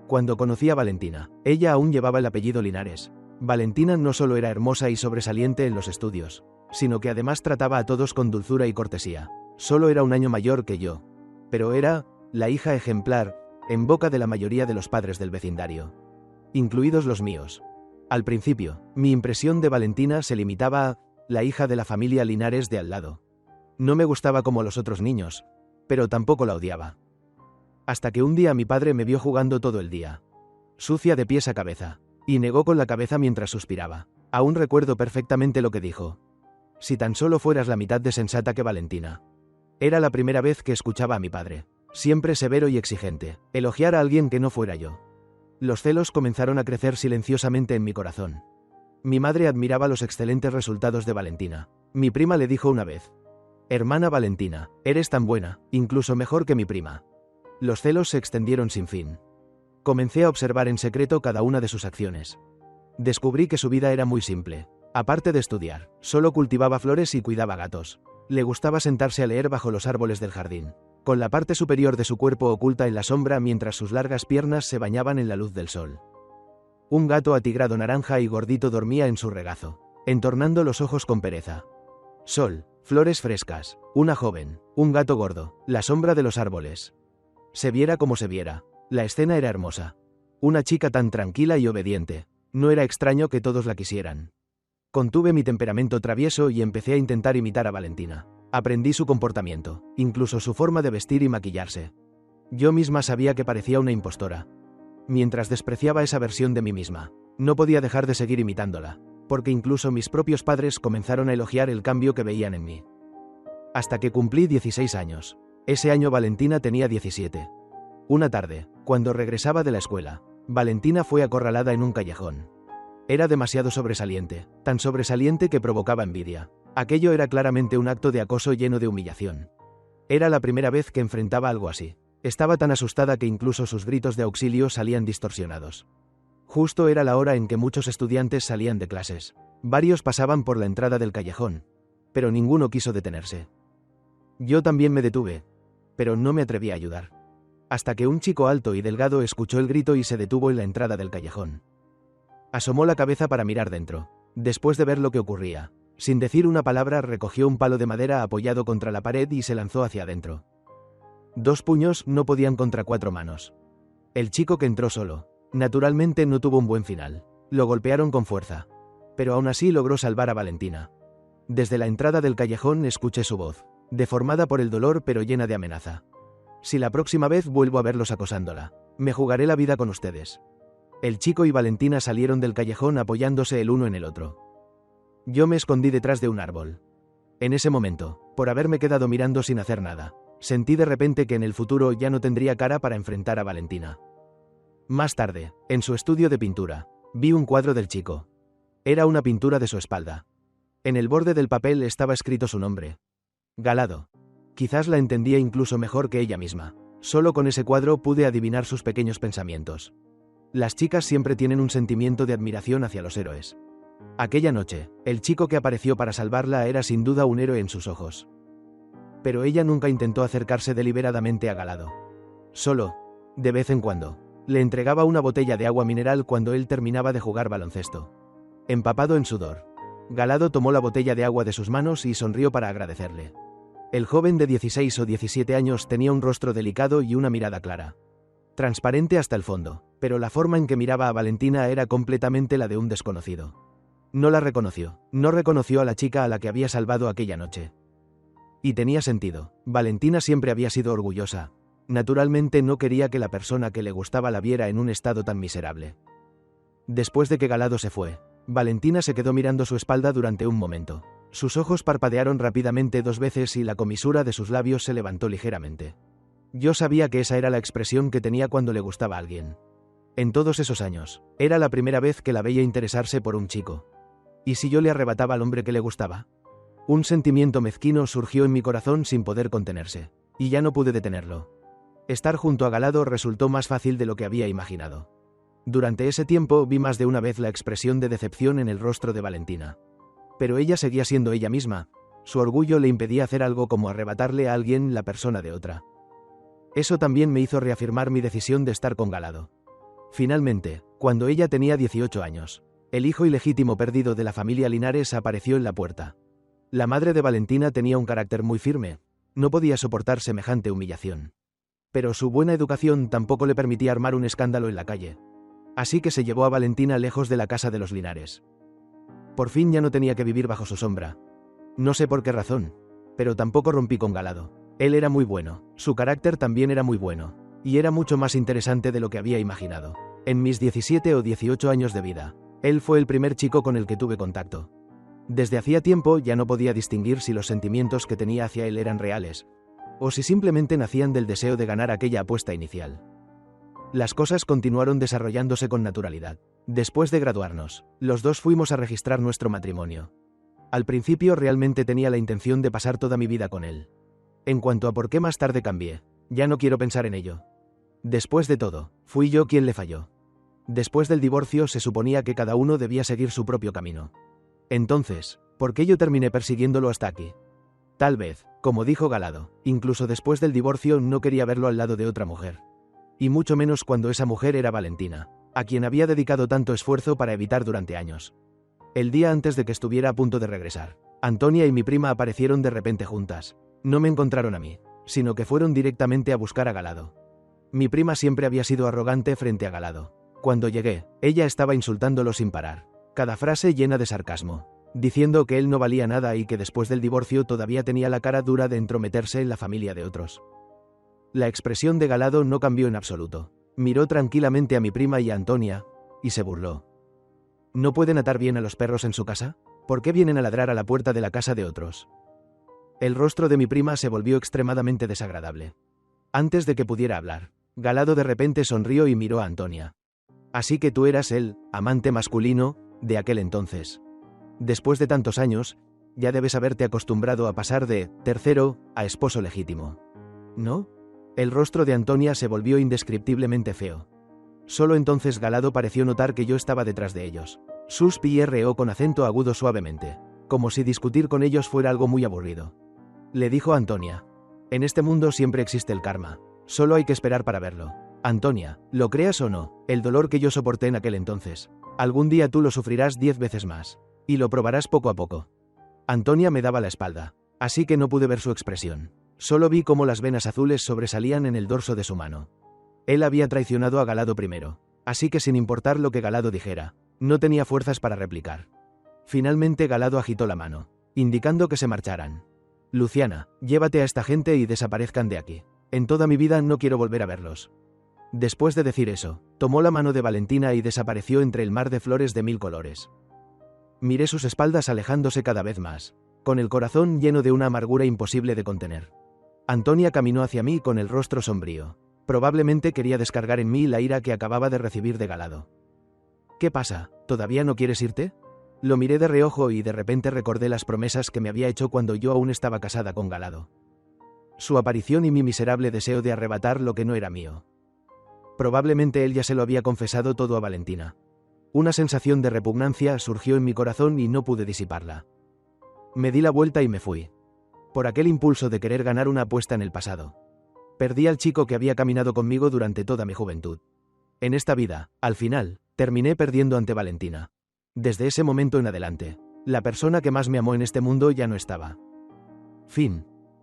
Cuando conocí a Valentina, ella aún llevaba el apellido Linares. Valentina no solo era hermosa y sobresaliente en los estudios, sino que además trataba a todos con dulzura y cortesía. Solo era un año mayor que yo, pero era la hija ejemplar, en boca de la mayoría de los padres del vecindario, incluidos los míos. Al principio, mi impresión de Valentina se limitaba a la hija de la familia Linares de al lado. No me gustaba como los otros niños, pero tampoco la odiaba. Hasta que un día mi padre me vio jugando todo el día, sucia de pies a cabeza, y negó con la cabeza mientras suspiraba. Aún recuerdo perfectamente lo que dijo. Si tan solo fueras la mitad de sensata que Valentina. Era la primera vez que escuchaba a mi padre, siempre severo y exigente, elogiar a alguien que no fuera yo. Los celos comenzaron a crecer silenciosamente en mi corazón. Mi madre admiraba los excelentes resultados de Valentina. Mi prima le dijo una vez: Hermana Valentina, eres tan buena, incluso mejor que mi prima. Los celos se extendieron sin fin. Comencé a observar en secreto cada una de sus acciones. Descubrí que su vida era muy simple. Aparte de estudiar, solo cultivaba flores y cuidaba gatos. Le gustaba sentarse a leer bajo los árboles del jardín, con la parte superior de su cuerpo oculta en la sombra mientras sus largas piernas se bañaban en la luz del sol. Un gato atigrado naranja y gordito dormía en su regazo, entornando los ojos con pereza. Sol, flores frescas, una joven, un gato gordo, la sombra de los árboles. Se viera como se viera, la escena era hermosa. Una chica tan tranquila y obediente. No era extraño que todos la quisieran. Contuve mi temperamento travieso y empecé a intentar imitar a Valentina. Aprendí su comportamiento, incluso su forma de vestir y maquillarse. Yo misma sabía que parecía una impostora. Mientras despreciaba esa versión de mí misma, no podía dejar de seguir imitándola, porque incluso mis propios padres comenzaron a elogiar el cambio que veían en mí. Hasta que cumplí 16 años. Ese año Valentina tenía 17. Una tarde, cuando regresaba de la escuela, Valentina fue acorralada en un callejón. Era demasiado sobresaliente, tan sobresaliente que provocaba envidia. Aquello era claramente un acto de acoso lleno de humillación. Era la primera vez que enfrentaba algo así. Estaba tan asustada que incluso sus gritos de auxilio salían distorsionados. Justo era la hora en que muchos estudiantes salían de clases. Varios pasaban por la entrada del callejón, pero ninguno quiso detenerse. Yo también me detuve, pero no me atreví a ayudar. Hasta que un chico alto y delgado escuchó el grito y se detuvo en la entrada del callejón. Asomó la cabeza para mirar dentro. Después de ver lo que ocurría, sin decir una palabra recogió un palo de madera apoyado contra la pared y se lanzó hacia adentro. 2 puños no podían contra 4 manos. El chico que entró solo, naturalmente no tuvo un buen final. Lo golpearon con fuerza, pero aún así logró salvar a Valentina. Desde la entrada del callejón escuché su voz, deformada por el dolor pero llena de amenaza. Si la próxima vez vuelvo a verlos acosándola, me jugaré la vida con ustedes. El chico y Valentina salieron del callejón apoyándose el uno en el otro. Yo me escondí detrás de un árbol. En ese momento, por haberme quedado mirando sin hacer nada, sentí de repente que en el futuro ya no tendría cara para enfrentar a Valentina. Más tarde, en su estudio de pintura, vi un cuadro del chico. Era una pintura de su espalda. En el borde del papel estaba escrito su nombre. Galado. Quizás la entendía incluso mejor que ella misma. Solo con ese cuadro pude adivinar sus pequeños pensamientos. Las chicas siempre tienen un sentimiento de admiración hacia los héroes. Aquella noche, el chico que apareció para salvarla era sin duda un héroe en sus ojos. Pero ella nunca intentó acercarse deliberadamente a Galado. Solo, de vez en cuando, le entregaba una botella de agua mineral cuando él terminaba de jugar baloncesto. Empapado en sudor, Galado tomó la botella de agua de sus manos y sonrió para agradecerle. El joven de 16 o 17 años tenía un rostro delicado y una mirada clara. Transparente hasta el fondo, pero la forma en que miraba a Valentina era completamente la de un desconocido. No la reconoció, no reconoció a la chica a la que había salvado aquella noche. Y tenía sentido, Valentina siempre había sido orgullosa. Naturalmente no quería que la persona que le gustaba la viera en un estado tan miserable. Después de que Galado se fue, Valentina se quedó mirando su espalda durante un momento. Sus ojos parpadearon rápidamente 2 veces y la comisura de sus labios se levantó ligeramente. Yo sabía que esa era la expresión que tenía cuando le gustaba a alguien. En todos esos años, era la primera vez que la veía interesarse por un chico. ¿Y si yo le arrebataba al hombre que le gustaba? Un sentimiento mezquino surgió en mi corazón sin poder contenerse, y ya no pude detenerlo. Estar junto a Galado resultó más fácil de lo que había imaginado. Durante ese tiempo vi más de una vez la expresión de decepción en el rostro de Valentina. Pero ella seguía siendo ella misma. Su orgullo le impedía hacer algo como arrebatarle a alguien la persona de otra. Eso también me hizo reafirmar mi decisión de estar con Galado. Finalmente, cuando ella tenía 18 años, el hijo ilegítimo perdido de la familia Linares apareció en la puerta. La madre de Valentina tenía un carácter muy firme. No podía soportar semejante humillación. Pero su buena educación tampoco le permitía armar un escándalo en la calle. Así que se llevó a Valentina lejos de la casa de los Linares. Por fin ya no tenía que vivir bajo su sombra. No sé por qué razón, pero tampoco rompí con Galado. Él era muy bueno, su carácter también era muy bueno, y era mucho más interesante de lo que había imaginado. En mis 17 o 18 años de vida, él fue el primer chico con el que tuve contacto. Desde hacía tiempo ya no podía distinguir si los sentimientos que tenía hacia él eran reales, o si simplemente nacían del deseo de ganar aquella apuesta inicial. Las cosas continuaron desarrollándose con naturalidad. Después de graduarnos, los dos fuimos a registrar nuestro matrimonio. Al principio realmente tenía la intención de pasar toda mi vida con él. En cuanto a por qué más tarde cambié, ya no quiero pensar en ello. Después de todo, fui yo quien le falló. Después del divorcio se suponía que cada uno debía seguir su propio camino. Entonces, ¿por qué yo terminé persiguiéndolo hasta aquí? Tal vez, como dijo Galado, incluso después del divorcio no quería verlo al lado de otra mujer. Y mucho menos cuando esa mujer era Valentina, a quien había dedicado tanto esfuerzo para evitar durante años. El día antes de que estuviera a punto de regresar, Antonia y mi prima aparecieron de repente juntas. No me encontraron a mí, sino que fueron directamente a buscar a Galado. Mi prima siempre había sido arrogante frente a Galado. Cuando llegué, ella estaba insultándolo sin parar, cada frase llena de sarcasmo, diciendo que él no valía nada y que después del divorcio todavía tenía la cara dura de entrometerse en la familia de otros. La expresión de Galado no cambió en absoluto. Miró tranquilamente a mi prima y a Antonia, y se burló. ¿No pueden atar bien a los perros en su casa? ¿Por qué vienen a ladrar a la puerta de la casa de otros? El rostro de mi prima se volvió extremadamente desagradable. Antes de que pudiera hablar, Galado de repente sonrió y miró a Antonia. Así que tú eras el amante masculino de aquel entonces. Después de tantos años, ya debes haberte acostumbrado a pasar de tercero a esposo legítimo. ¿No? El rostro de Antonia se volvió indescriptiblemente feo. Solo entonces Galado pareció notar que yo estaba detrás de ellos. Suspiró con acento agudo suavemente, como si discutir con ellos fuera algo muy aburrido. Le dijo a Antonia: en este mundo siempre existe el karma, solo hay que esperar para verlo. Antonia, lo creas o no, el dolor que yo soporté en aquel entonces, algún día tú lo sufrirás 10 veces más, y lo probarás poco a poco. Antonia me daba la espalda, así que no pude ver su expresión. Solo vi cómo las venas azules sobresalían en el dorso de su mano. Él había traicionado a Galado primero, así que sin importar lo que Galado dijera, no tenía fuerzas para replicar. Finalmente Galado agitó la mano, indicando que se marcharan. Luciana, llévate a esta gente y desaparezcan de aquí. En toda mi vida no quiero volver a verlos. Después de decir eso, tomó la mano de Valentina y desapareció entre el mar de flores de 1000 colores. Miré sus espaldas alejándose cada vez más, con el corazón lleno de una amargura imposible de contener. Antonia caminó hacia mí con el rostro sombrío. Probablemente quería descargar en mí la ira que acababa de recibir de Galado. ¿Qué pasa? ¿Todavía no quieres irte? Lo miré de reojo y de repente recordé las promesas que me había hecho cuando yo aún estaba casada con Galado. Su aparición y mi miserable deseo de arrebatar lo que no era mío. Probablemente él ya se lo había confesado todo a Valentina. Una sensación de repugnancia surgió en mi corazón y no pude disiparla. Me di la vuelta y me fui. Por aquel impulso de querer ganar una apuesta en el pasado. Perdí al chico que había caminado conmigo durante toda mi juventud. En esta vida, al final, terminé perdiendo ante Valentina. Desde ese momento en adelante, la persona que más me amó en este mundo ya no estaba. Fin.